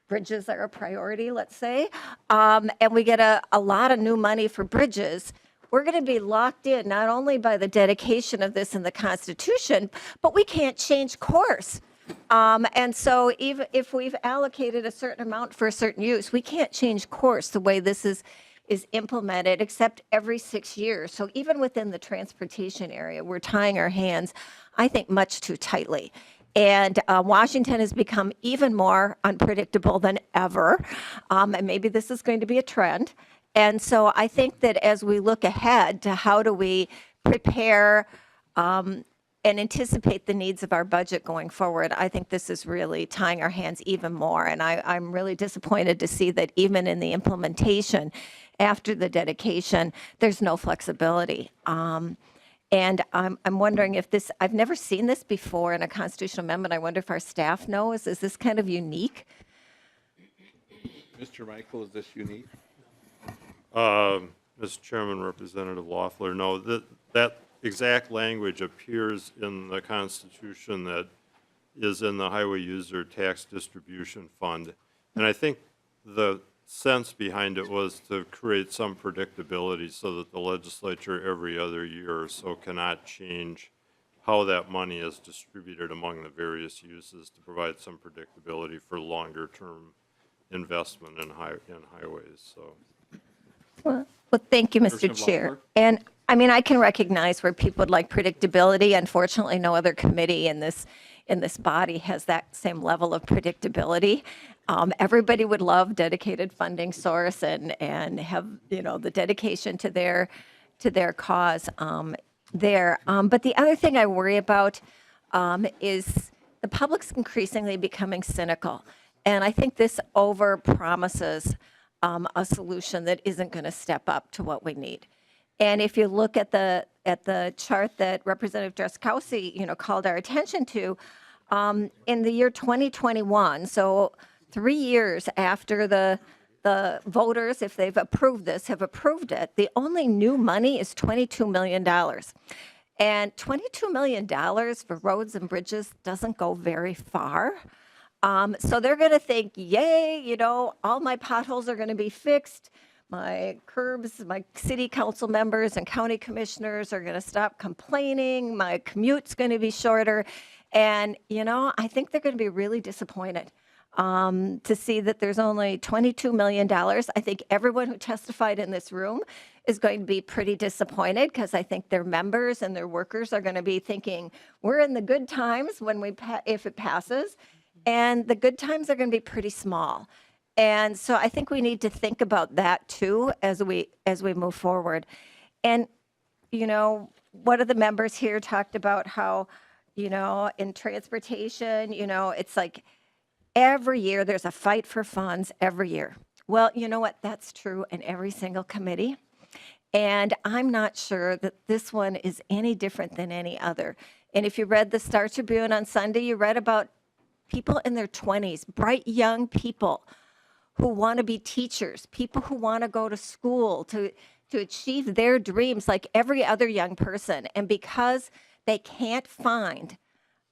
[SPEAKER 7] bridges are a priority, let's say, and we get a lot of new money for bridges, we're going to be locked in not only by the dedication of this in the Constitution, but we can't change course. And so even if we've allocated a certain amount for a certain use, we can't change course the way this is implemented, except every 6 years. So even within the transportation area, we're tying our hands, I think, much too tightly. And Washington has become even more unpredictable than ever. And maybe this is going to be a trend. And so I think that as we look ahead to how do we prepare and anticipate the needs of our budget going forward, I think this is really tying our hands even more. And I'm really disappointed to see that even in the implementation, after the dedication, there's no flexibility. And I'm wondering if this, I've never seen this before in a constitutional amendment. I wonder if our staff knows, is this kind of unique?
[SPEAKER 1] Mr. Michael, is this unique?
[SPEAKER 8] Mr. Chairman, Representative Loeffler, no, that exact language appears in the Constitution that is in the Highway User Tax Distribution Fund. And I think the sense behind it was to create some predictability so that the legislature every other year or so cannot change how that money is distributed among the various uses, to provide some predictability for longer-term investment in highways, so.
[SPEAKER 7] Well, thank you, Mr.
[SPEAKER 8] Commissioner
[SPEAKER 7] Chair.
[SPEAKER 8] Loeffler?
[SPEAKER 7] And I mean, I can recognize where people would like predictability. Unfortunately, no other committee in this body has that same level of predictability. Everybody would love dedicated funding source and have, you know, the dedication to their cause there. But the other thing I worry about is the public's increasingly becoming cynical. And I think this overpromises a solution that isn't going to step up to what we need. And if you look at the chart that Representative Drazkowski, you know, called our attention to, in the year 2021, so 3 years after the voters, if they've approved this, have approved it, the only new money is $22 million. And $22 million for roads and bridges doesn't go very far. So they're going to think, yay, you know, all my potholes are going to be fixed. My curbs, my city council members and county commissioners are going to stop complaining. My commute's going to be shorter. And, you know, I think they're going to be really disappointed to see that there's only $22 million. I think everyone who testified in this room is going to be pretty disappointed, because I think their members and their workers are going to be thinking, we're in the good times when if it passes. And the good times are going to be pretty small. And so I think we need to think about that too as we move forward. And, you know, one of the members here talked about how, you know, in transportation, you know, it's like every year there's a fight for funds every year. Well, you know what? That's true in every single committee. And I'm not sure that this one is any different than any other. And if you read the Star Tribune on Sunday, you read about people in their 20s, bright young people who want to be teachers, people who want to go to school to achieve their dreams like every other young person. And because they can't find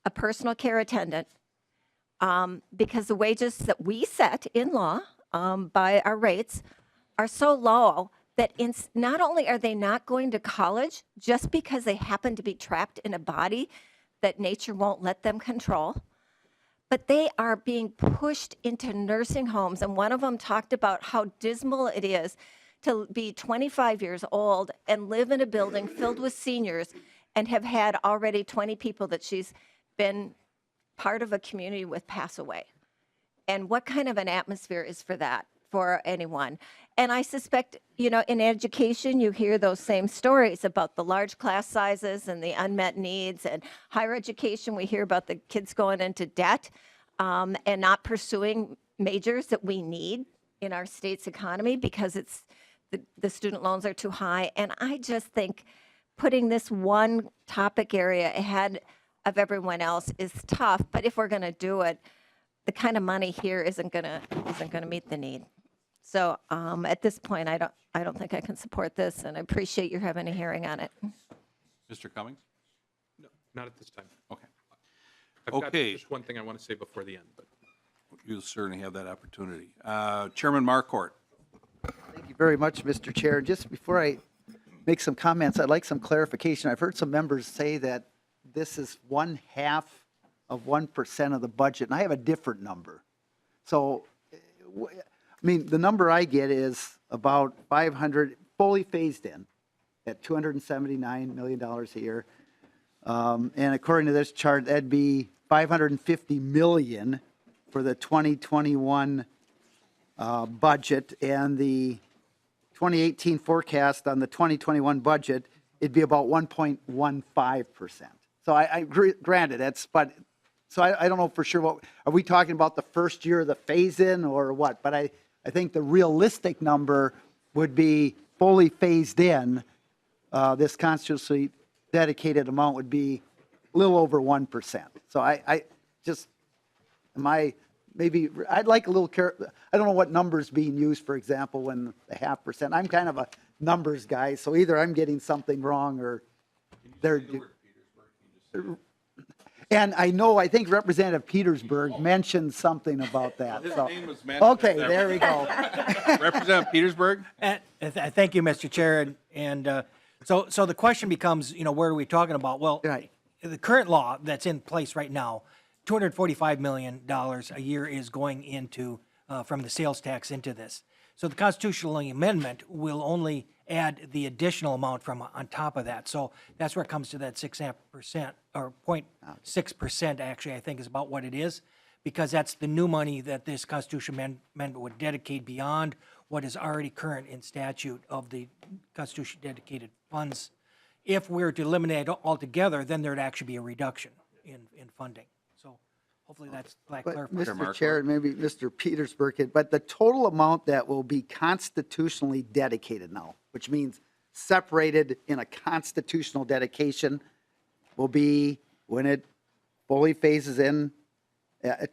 [SPEAKER 7] a personal care attendant, because the wages that we set in law by our rates are so low that not only are they not going to college just because they happen to be trapped in a body that nature won't let them control, but they are being pushed into nursing homes. And one of them talked about how dismal it is to be 25 years old and live in a building filled with seniors and have had already 20 people that she's been part of a community with pass away. And what kind of an atmosphere is for that for anyone? And I suspect, you know, in education, you hear those same stories about the large class sizes and the unmet needs. And higher education, we hear about the kids going into debt and not pursuing majors that we need in our state's economy because the student loans are too high. And I just think putting this one topic area ahead of everyone else is tough. But if we're going to do it, the kind of money here isn't going to meet the need. So at this point, I don't think I can support this, and I appreciate you having a hearing on it.
[SPEAKER 1] Mr. Cummings?
[SPEAKER 21] No, not at this time.
[SPEAKER 1] Okay.
[SPEAKER 21] I've got
[SPEAKER 1] Okay.
[SPEAKER 21] just one thing I want to say before the end, but.
[SPEAKER 1] You'll certainly have that opportunity. Chairman Marquardt.
[SPEAKER 9] Thank you very much, Mr. Chair. Just before I make some comments, I'd like some clarification. I've heard some members say that this is 1/2 of 1% of the budget, and I have a different number. So, I mean, the number I get is about 500, fully phased in, at $279 million a year. And according to this chart, that'd be $550 million for the 2021 budget, and the 2018 forecast on the 2021 budget, it'd be about 1.15%. So I agree, granted, so I don't know for sure what, are we talking about the first year of the phase-in or what? But I think the realistic number would be fully phased in, this constitutionally dedicated amount would be a little over 1%. So I just, I'd like a little, I don't know what numbers being used, for example, when the 0.5%. I'm kind of a numbers guy, so either I'm getting something wrong or they're. And I think Representative Petersburg mentioned something about that.
[SPEAKER 1] His
[SPEAKER 9] so-
[SPEAKER 1] name was mentioned.
[SPEAKER 9] Okay, there we go.
[SPEAKER 1] Representative Petersburg?
[SPEAKER 2] Thank you, Mr. Chair. And so the question becomes, where are we talking about? Well, the current law that's in place right now, $245 million a year is going into, from the sales tax into this. So the constitutional amendment will only add the additional amount from on top of that. So that's where it comes to that 6% or 0.6% actually, I think is about what it is, because that's the new money that this constitutional amendment would dedicate beyond what is already current in statute of the constitution dedicated funds. If we were to eliminate it altogether, then there'd actually be a reduction in funding. So hopefully that's
[SPEAKER 9] But
[SPEAKER 2] clarifies.
[SPEAKER 9] Mr. Chair, maybe Mr. Petersburg, but the total amount that will be constitutionally dedicated now, which means separated in a constitutional dedication, will be, when it fully phases in,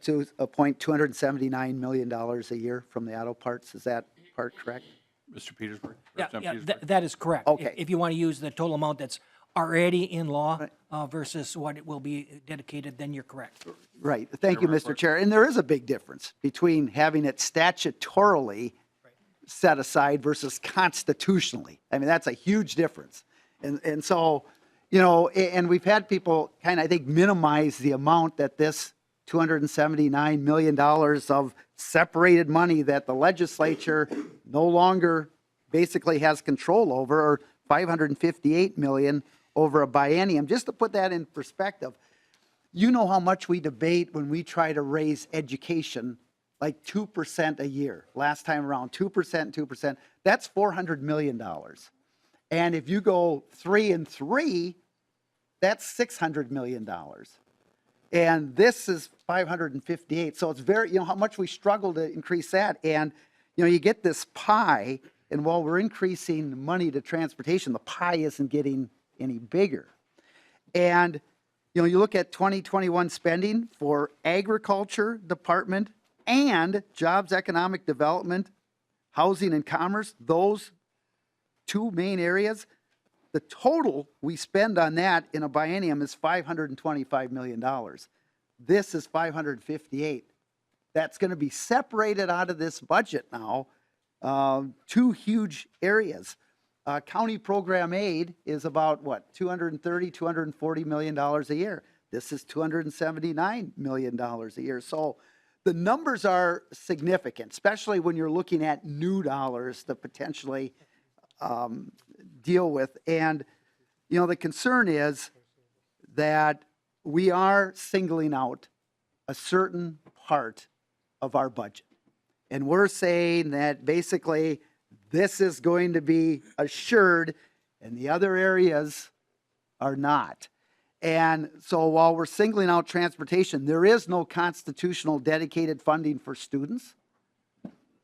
[SPEAKER 9] to a point $279 million a year from the auto parts. Is that part correct?
[SPEAKER 1] Mr. Petersburg?
[SPEAKER 2] Yeah,
[SPEAKER 1] Representative Petersburg?
[SPEAKER 2] that is correct.
[SPEAKER 9] Okay.
[SPEAKER 2] If you want to use the total amount that's already in law versus what it will be dedicated, then you're correct.
[SPEAKER 9] Right. Thank you, Mr. Chair. And there is a big difference between having it statutorily set aside versus constitutionally. I mean, that's a huge difference. And so, and we've had people kind of, I think, minimize the amount that this $279 million of separated money that the legislature no longer basically has control over, or $558 million over a biennium. Just to put that in perspective, you know how much we debate when we try to raise education, like 2% a year. Last time around, 2%, 2%. That's $400 million. And if you go 3 and 3, that's $600 million. And this is 558. So it's very, how much we struggle to increase that. And, you get this pie, and while we're increasing money to transportation, the pie isn't getting any bigger. And, you look at 2021 spending for agriculture department and jobs, economic development, housing and commerce, those two main areas, the total we spend on that in a biennium is $525 million. This is 558. That's going to be separated out of this budget now, two huge areas. County program aid is about what, $230, $240 million a year. This is $279 million a year. So the numbers are significant, especially when you're looking at new dollars to potentially deal with. And, the concern is that we are singling out a certain part of our budget. And we're saying that basically this is going to be assured and the other areas are not. And so while we're singling out transportation, there is no constitutional dedicated funding for students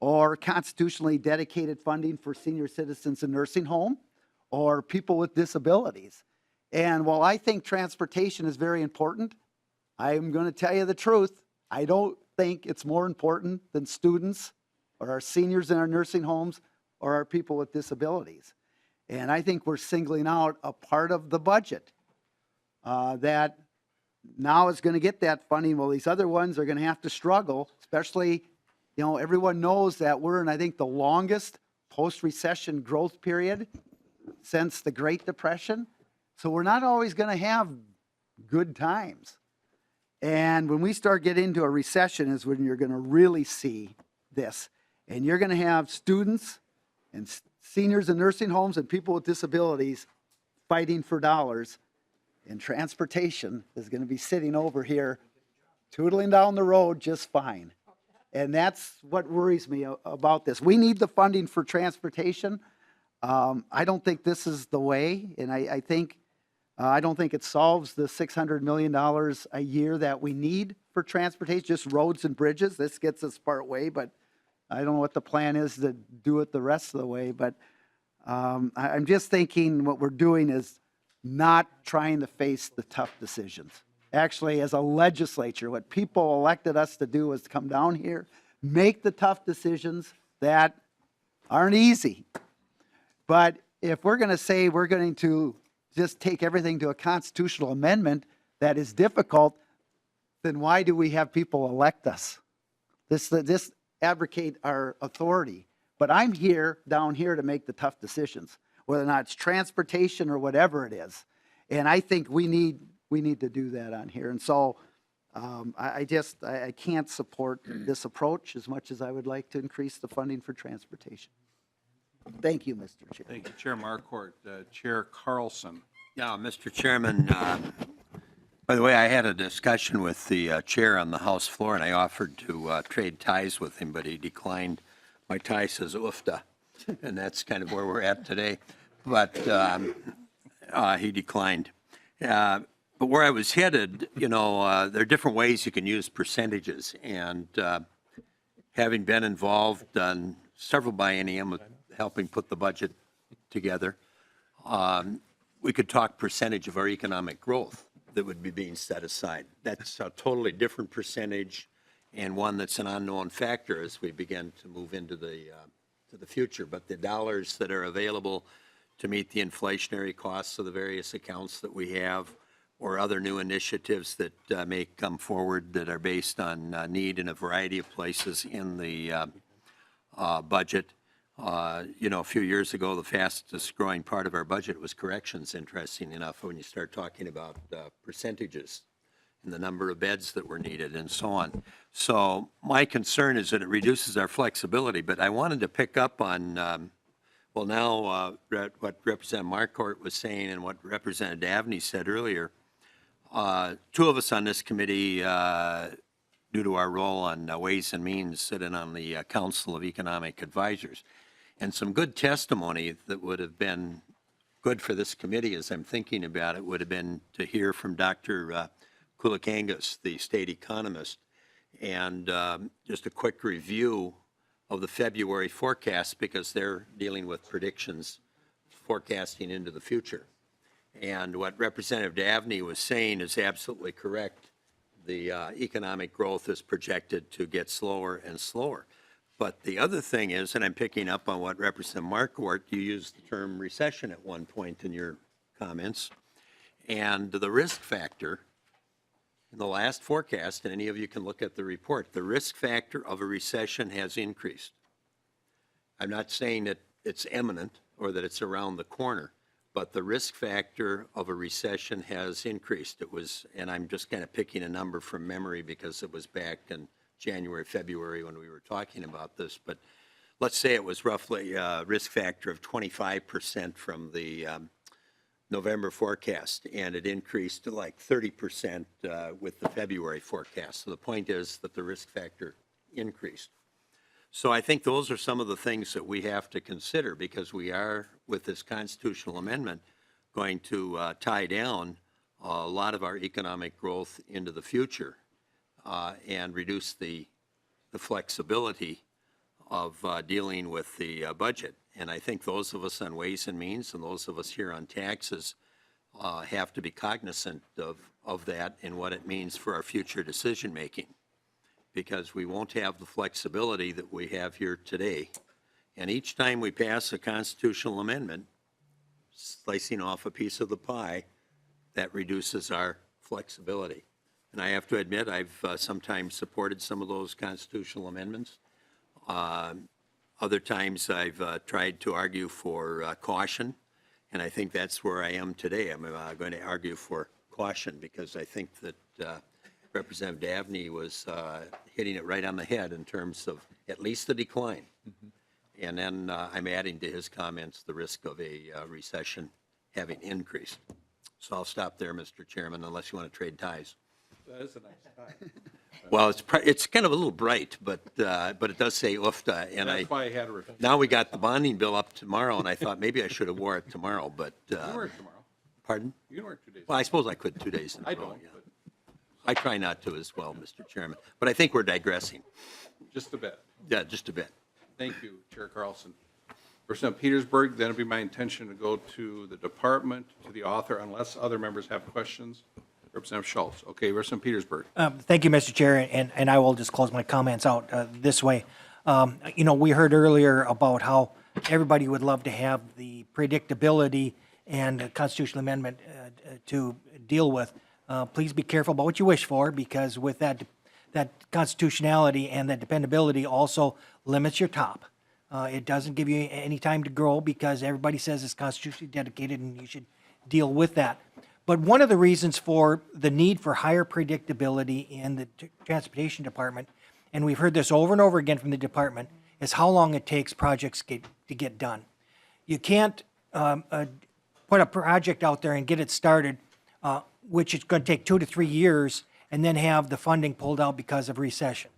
[SPEAKER 9] or constitutionally dedicated funding for senior citizens in nursing home or people with disabilities. And while I think transportation is very important, I'm going to tell you the truth. I don't think it's more important than students or our seniors in our nursing homes or our people with disabilities. And I think we're singling out a part of the budget that now is going to get that funding, while these other ones are going to have to struggle, especially, everyone knows that we're in, I think, the longest post-recession growth period since the Great Depression. So we're not always going to have good times. And when we start getting into a recession is when you're going to really see this. And you're going to have students and seniors in nursing homes and people with disabilities fighting for dollars. And transportation is going to be sitting over here, tootling down the road just fine. And that's what worries me about this. We need the funding for transportation. I don't think this is the way, and I don't think it solves the $600 million a year that we need for transportation, just roads and bridges. This gets us part way, but I don't know what the plan is to do it the rest of the way. But I'm just thinking what we're doing is not trying to face the tough decisions. Actually, as a legislature, what people elected us to do is to come down here, make the tough decisions that aren't easy. But if we're going to say we're going to just take everything to a constitutional amendment that is difficult, then why do we have people elect us? This abrogate our authority. But I'm here, down here, to make the tough decisions, whether or not it's transportation or whatever it is. And I think we need to do that on here. And so I can't support this approach as much as I would like to increase the funding for transportation. Thank you, Mr. Chair.
[SPEAKER 1] Thank you, Chair Marquardt. Chair Carlson.
[SPEAKER 10] Yeah, Mr. Chairman, by the way, I had a discussion with the chair on the House floor, and I offered to trade ties with him, but he declined. My tie says UFTA, and that's kind of where we're at today. But he declined. But where I was headed, there are different ways you can use percentages. And having been involved on several biennium with helping put the budget together, we could talk percentage of our economic growth that would be being set aside. That's a totally different percentage and one that's an unknown factor as we begin to move into the future. But the dollars that are available to meet the inflationary costs of the various accounts that we have or other new initiatives that may come forward that are based on need in a variety of places in the budget. A few years ago, the fastest growing part of our budget was corrections, interesting enough, when you start talking about percentages and the number of beds that were needed and so on. So my concern is that it reduces our flexibility, but I wanted to pick up on, what Representative Marquardt was saying and what Representative Davney said earlier. Two of us on this committee, due to our role on Ways and Means, sit in on the Council of Economic Advisors. And some good testimony that would have been good for this committee, as I'm thinking about it, would have been to hear from Dr. Koulikangas, the state economist, and just a quick review of the February forecast, because they're dealing with predictions, forecasting into the future. And what Representative Davney was saying is absolutely correct. The economic growth is projected to get slower and slower. But the other thing is, and I'm picking up on what Representative Marquardt, you used the term recession at one point in your comments, and the risk factor in the last forecast, and any of you can look at the report, the risk factor of a recession has increased. I'm not saying that it's imminent or that it's around the corner, but the risk factor of a recession has increased. It was, and I'm just kind of picking a number from memory because it was back in January, February when we were talking about this, but let's say it was roughly a risk factor of 25% from the November forecast, and it increased to like 30% with the February forecast. So the point is that the risk factor increased. So I think those are some of the things that we have to consider, because we are, with this constitutional amendment, going to tie down a lot of our economic growth into the future and reduce the flexibility of dealing with the budget. And I think those of us on Ways and Means and those of us here on taxes have to be cognizant of that and what it means for our future decision making, because we won't have the flexibility that we have here today. And each time we pass a constitutional amendment, slicing off a piece of the pie, that reduces our flexibility. And I have to admit, I've sometimes supported some of those constitutional amendments. Other times I've tried to argue for caution, and I think that's where I am today. I'm going to argue for caution because I think that Representative Davney was hitting it right on the head in terms of at least the decline. Mm-hmm. And then I'm adding to his comments the risk of a recession having increased. So I'll stop there, Mr. Chairman, unless you want to trade ties.
[SPEAKER 1] That is a nice tie.
[SPEAKER 10] Well, it's kind of a little bright, but it does say UFTA, and
[SPEAKER 1] That's why I had a
[SPEAKER 10] now we got the bonding bill up tomorrow, and I thought maybe I should have wore it tomorrow, but.
[SPEAKER 1] You can work tomorrow.
[SPEAKER 10] Pardon?
[SPEAKER 1] You can work 2 days.
[SPEAKER 10] Well, I suppose I could 2 days in a row.
[SPEAKER 1] I don't,
[SPEAKER 10] yeah.
[SPEAKER 1] but
[SPEAKER 10] I try not to as well, Mr. Chairman, but I think we're digressing.
[SPEAKER 1] just a bit.
[SPEAKER 10] Yeah, just a bit.
[SPEAKER 1] Thank you, Chair Carlson. Representative Petersburg, then it'll be my intention to go to the department, to the author, unless other members have questions. Representative Schultz. Okay, Representative Petersburg.
[SPEAKER 2] Thank you, Mr. Chair, and I will just close my comments out this way. We heard earlier about how everybody would love to have the predictability and constitutional amendment to deal with please be careful about what you wish for, because with that constitutionality and that dependability also limits your top. It doesn't give you any time to grow because everybody says it's constitutionally dedicated and you should deal with that. But one of the reasons for the need for higher predictability in the transportation department, and we've heard this over and over again from the department, is how long it takes projects to get done. You can't put a project out there and get it started, which is going to take 2 to 3 years, and then have the funding pulled out because of recession.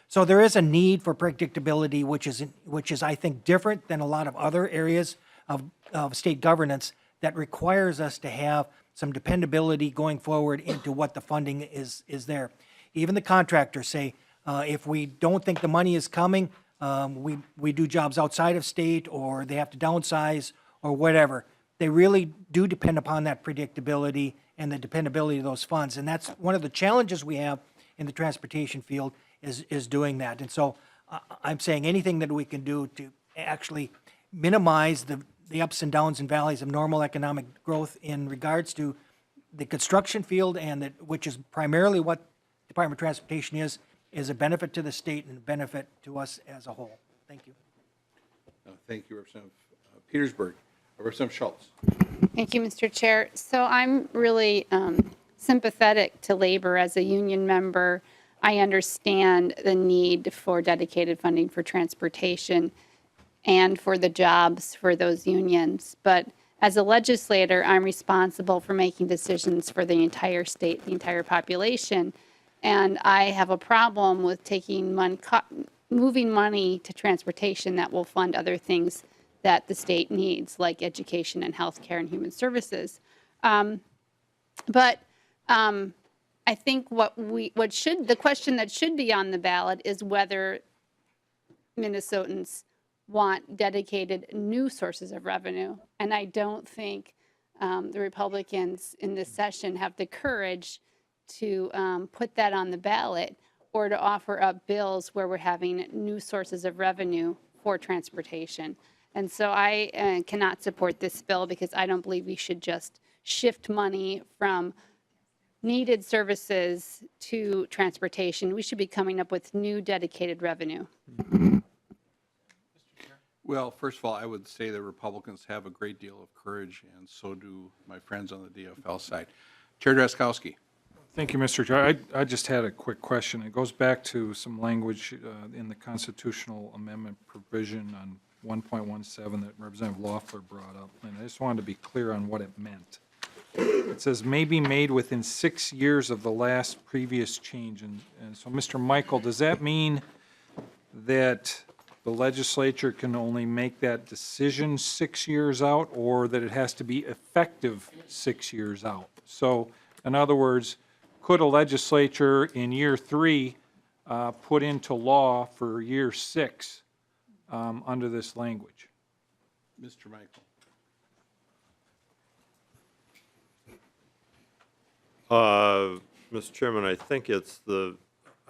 [SPEAKER 2] So there is a need for predictability, which is I think different than a lot of other areas of state governance that requires us to have some dependability going forward into what the funding is there. Even the contractors say, if we don't think the money is coming, we do jobs outside of state, or they have to downsize, or whatever. They really do depend upon that predictability and the dependability of those funds. And that's one of the challenges we have in the transportation field is doing that. And so I'm saying anything that we can do to actually minimize the ups and downs and valleys of normal economic growth in regards to the construction field, and which is primarily what Department of Transportation is a benefit to the state and a benefit to us as a whole. Thank you.
[SPEAKER 1] Thank you, Representative Petersburg. Representative Schultz.
[SPEAKER 11] Thank you, Mr. Chair. So I'm really sympathetic to labor as a union member. I understand the need for dedicated funding for transportation and for the jobs for those unions. But as a legislator, I'm responsible for making decisions for the entire state, the entire population. And I have a problem with moving money to transportation that will fund other things that the state needs, like education and healthcare and human services. But I think the question that should be on the ballot is whether Minnesotans want dedicated new sources of revenue. And I don't think the Republicans in this session have the courage to put that on the ballot, or to offer up bills where we're having new sources of revenue for transportation. And so I cannot support this bill because I don't believe we should just shift money from needed services to transportation. We should be coming up with new dedicated revenue.
[SPEAKER 1] Well, first of all, I would say that Republicans have a great deal of courage, and so do my friends on the DFL side. Chair Drazkowski.
[SPEAKER 4] Thank you, Mr. Chair. I just had a quick question. It goes back to some language in the constitutional amendment provision on 1.17 that Representative Loeffler brought up, and I just wanted to be clear on what it meant. It says may be made within 6 years of the last previous change. And so, Mr. Michael, does that mean that the legislature can only make that decision 6 years out, or that it has to be effective 6 years out? So, in other words, could a legislature in year 3 put into law for year 6 under this language?
[SPEAKER 1] Mr. Michael.
[SPEAKER 8] Mr. Chairman, I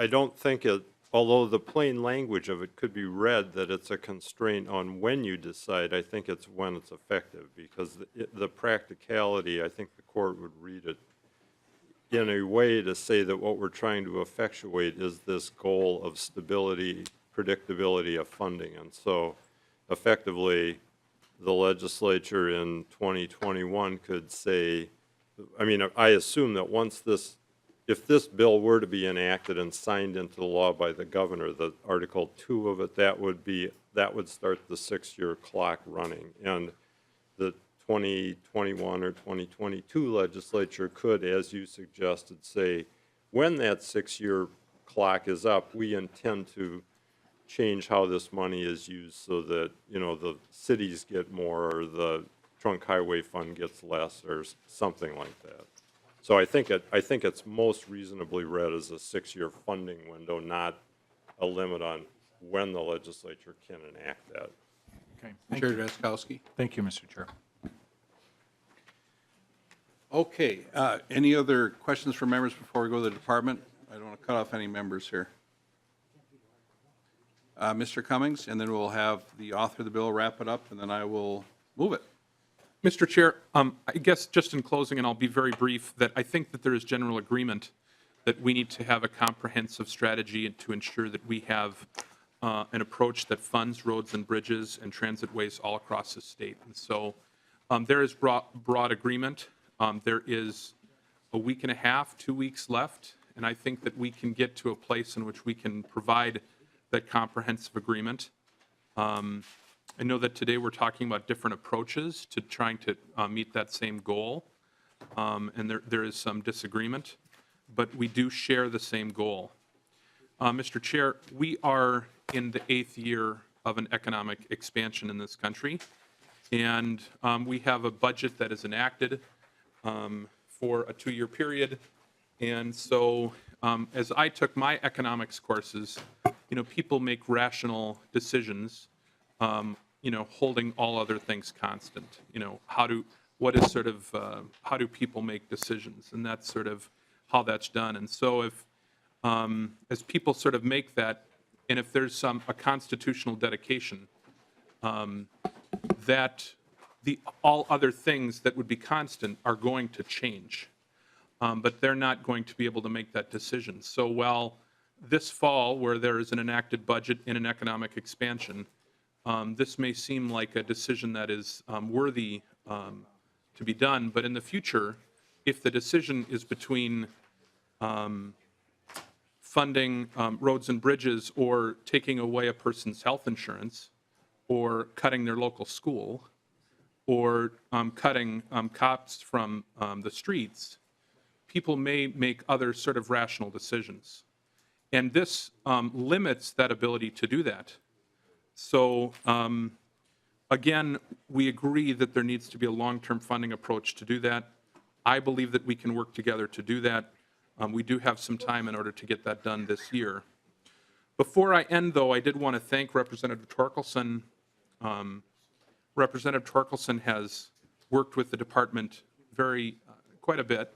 [SPEAKER 8] don't think it, although the plain language of it could be read that it's a constraint on when you decide, I think it's when it's effective, because the practicality, I think the court would read it in a way to say that what we're trying to effectuate is this goal of stability, predictability of funding. And so effectively, the legislature in 2021 could say, I mean, I assume that if this bill were to be enacted and signed into law by the governor, the Article 2 of it, that would start the 6-year clock running. And the 2021 or 2022 legislature could, as you suggested, say, when that 6-year clock is up, we intend to change how this money is used so that, the cities get more, or the trunk highway fund gets less, or something like that. So I think it's most reasonably read as a 6-year funding window, not a limit on when the legislature can enact that.
[SPEAKER 4] Okay.
[SPEAKER 1] Chair Drazkowski.
[SPEAKER 4] Thank you, Mr. Chair.
[SPEAKER 1] Okay, any other questions from members before we go to the department? I don't want to cut off any members here. Mr. Cummings, and then we'll have the author of the bill wrap it up, and then I will move it.
[SPEAKER 21] Mr. Chair, I guess just in closing, and I'll be very brief, that I think that there is general agreement that we need to have a comprehensive strategy to ensure that we have an approach that funds roads and bridges and transit ways all across the state. And so there is broad agreement. There is a week and a half, 2 weeks left, and I think that we can get to a place in which we can provide that comprehensive agreement. I know that today we're talking about different approaches to trying to meet that same goal, and there is some disagreement, but we do share the same goal. Mr. Chair, we are in the 8th year of an economic expansion in this country, and we have a budget that is enacted for a 2-year period. And so as I took my economics courses, people make rational decisions, holding all other things constant. How do people make decisions? And that's sort of how that's done. And so if, as people sort of make that, and if there's a constitutional dedication, that all other things that would be constant are going to change. But they're not going to be able to make that decision. So while this fall, where there is an enacted budget in an economic expansion, this may seem like a decision that is worthy to be done, but in the future, if the decision is between funding roads and bridges or taking away a person's health insurance or cutting their local school or cutting cops from the streets, people may make other sort of rational decisions. And this limits that ability to do that. So again, we agree that there needs to be a long-term funding approach to do that. I believe that we can work together to do that. We do have some time in order to get that done this year. Before I end, though, I did want to thank Representative Torkelson. Representative Torkelson has worked with the department quite a bit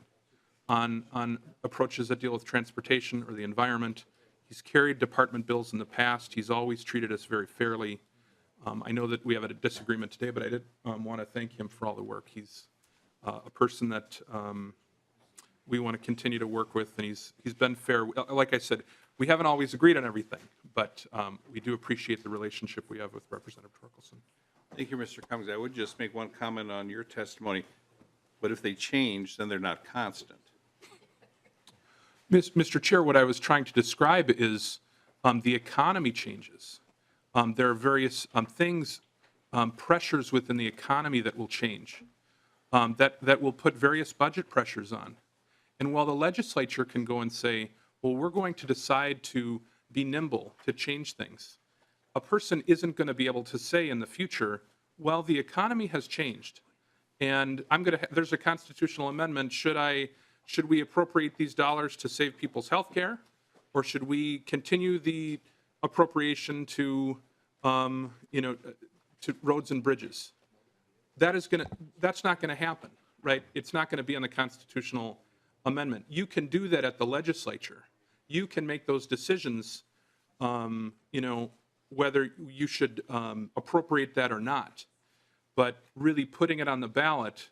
[SPEAKER 21] on approaches that deal with transportation or the environment. He's carried department bills in the past. He's always treated us very fairly. I know that we have a disagreement today, but I did want to thank him for all the work. He's a person that we want to continue to work with, and he's been fair. Like I said, we haven't always agreed on everything, but we do appreciate the relationship we have with Representative Torkelson.
[SPEAKER 1] Thank you, Mr. Cummings. I would just make one comment on your testimony. But if they change, then they're not constant.
[SPEAKER 21] Mr. Chair, what I was trying to describe is the economy changes. There are various things, pressures within the economy that will change, that will put various budget pressures on. And while the legislature can go and say, well, we're going to decide to be nimble, to change things, a person isn't going to be able to say in the future, well, the economy has changed, and there's a constitutional amendment. Should we appropriate these dollars to save people's health care, or should we continue the appropriation to roads and bridges? That's not going to happen, right? It's not going to be on the constitutional amendment. You can do that at the legislature. You can make those decisions, whether you should appropriate that or not. But really putting it on the ballot,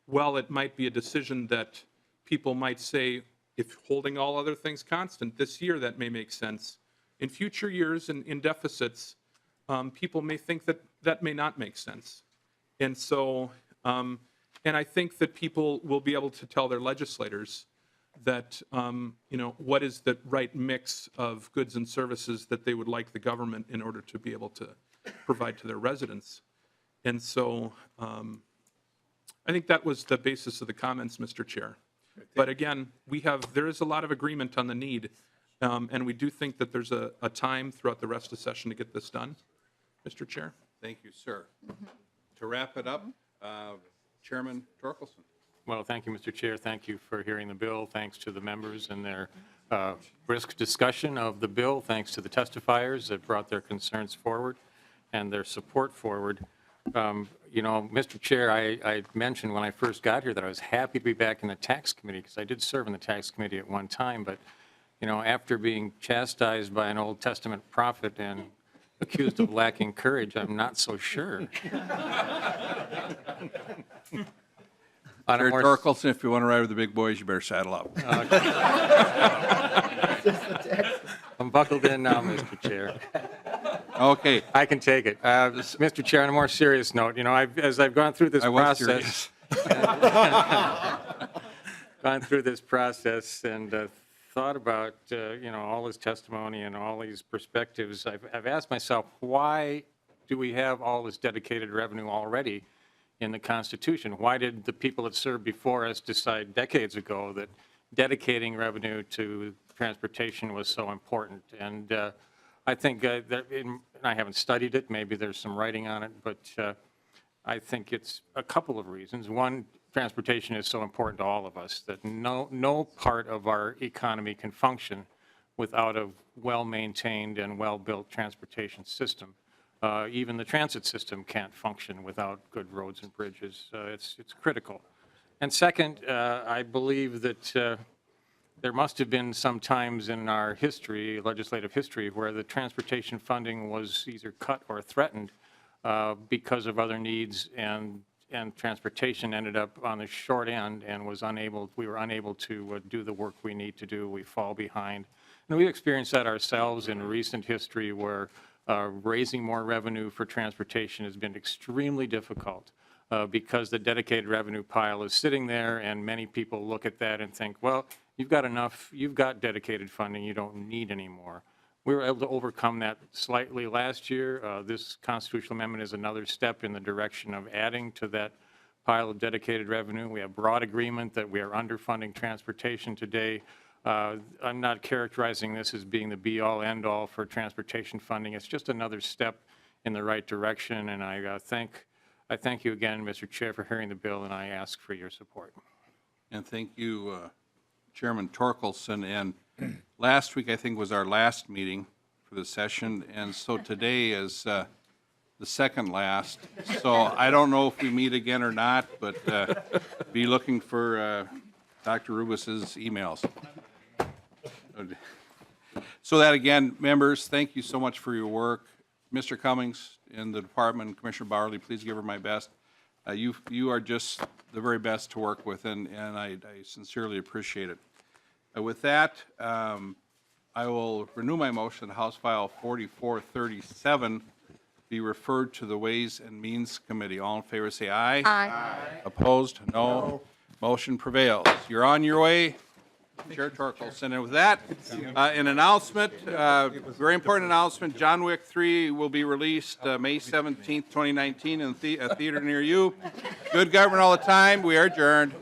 [SPEAKER 21] well, it might be a decision that people might say, if holding all other things constant, this year that may make sense. In future years in deficits, people may think that may not make sense. And so, and I think that people will be able to tell their legislators that, what is the right mix of goods and services that they would like the government in order to be able to provide to their residents. And so I think that was the basis of the comments, Mr. Chair. But again, there is a lot of agreement on the need, and we do think that there's a time throughout the rest of the session to get this done, Mr. Chair.
[SPEAKER 1] Thank you, sir. To wrap it up, Chairman Torkelson.
[SPEAKER 12] Well, thank you, Mr. Chair. Thank you for hearing the bill. Thanks to the members and their brisk discussion of the bill. Thanks to the testifiers that brought their concerns forward and their support forward. Mr. Chair, I mentioned when I first got here that I was happy to be back in the tax committee because I did serve in the tax committee at one time. But, after being chastised by an Old Testament prophet and accused of lacking courage, I'm not so sure. On a
[SPEAKER 1] Chair
[SPEAKER 12] more-
[SPEAKER 1] Torkelson, if you want to ride with the big boys, you better saddle up.
[SPEAKER 12] I'm buckled in now, Mr. Chair.
[SPEAKER 1] Okay.
[SPEAKER 12] I can take it. Mr. Chair, on a more serious note, as I've gone through this
[SPEAKER 1] I was
[SPEAKER 12] process, gone through this process and thought about, all his testimony and all these perspectives, I've asked myself, why do we have all this dedicated revenue already in the Constitution? Why did the people that served before us decide decades ago that dedicating revenue to transportation was so important? And I think that, and I haven't studied it, maybe there's some writing on it, but I think it's a couple of reasons. One, transportation is so important to all of us that no part of our economy can function without a well-maintained and well-built transportation system. Even the transit system can't function without good roads and bridges. It's critical. And second, I believe that there must have been some times in our history, legislative history, where the transportation funding was either cut or threatened because of other needs, and transportation ended up on the short end and we were unable to do the work we need to do. We fall behind. And we experienced that ourselves in recent history, where raising more revenue for transportation has been extremely difficult because the dedicated revenue pile is sitting there, and many people look at that and think, well, you've got enough, you've got dedicated funding, you don't need any more. We were able to overcome that slightly last year. This constitutional amendment is another step in the direction of adding to that pile of dedicated revenue. We have broad agreement that we are underfunding transportation today. I'm not characterizing this as being the be-all, end-all for transportation funding. It's just another step in the right direction, and I thank you again, Mr. Chair, for hearing the bill, and I ask for your support.
[SPEAKER 1] And thank you, Chairman Torkelson. And last week, I think, was our last meeting for the session, and so today is the second last. So I don't know if we meet again or not, but be looking for Dr. Rubus's emails. So that, again, members, thank you so much for your work. Mr. Cummings in the department, Commissioner Bowerly, please give her my best. You are just the very best to work with, and I sincerely appreciate it. With that, I will renew my motion that House File 4437 be referred to the Ways and Means Committee. All in favor say aye. Aye. Opposed? No. Motion prevails. You're on your way, Chair Torkelson. And with that, an announcement, very important announcement, John Wick 3 will be released May 17th, 2019 in a theater near you. Good government all the time. We are adjourned.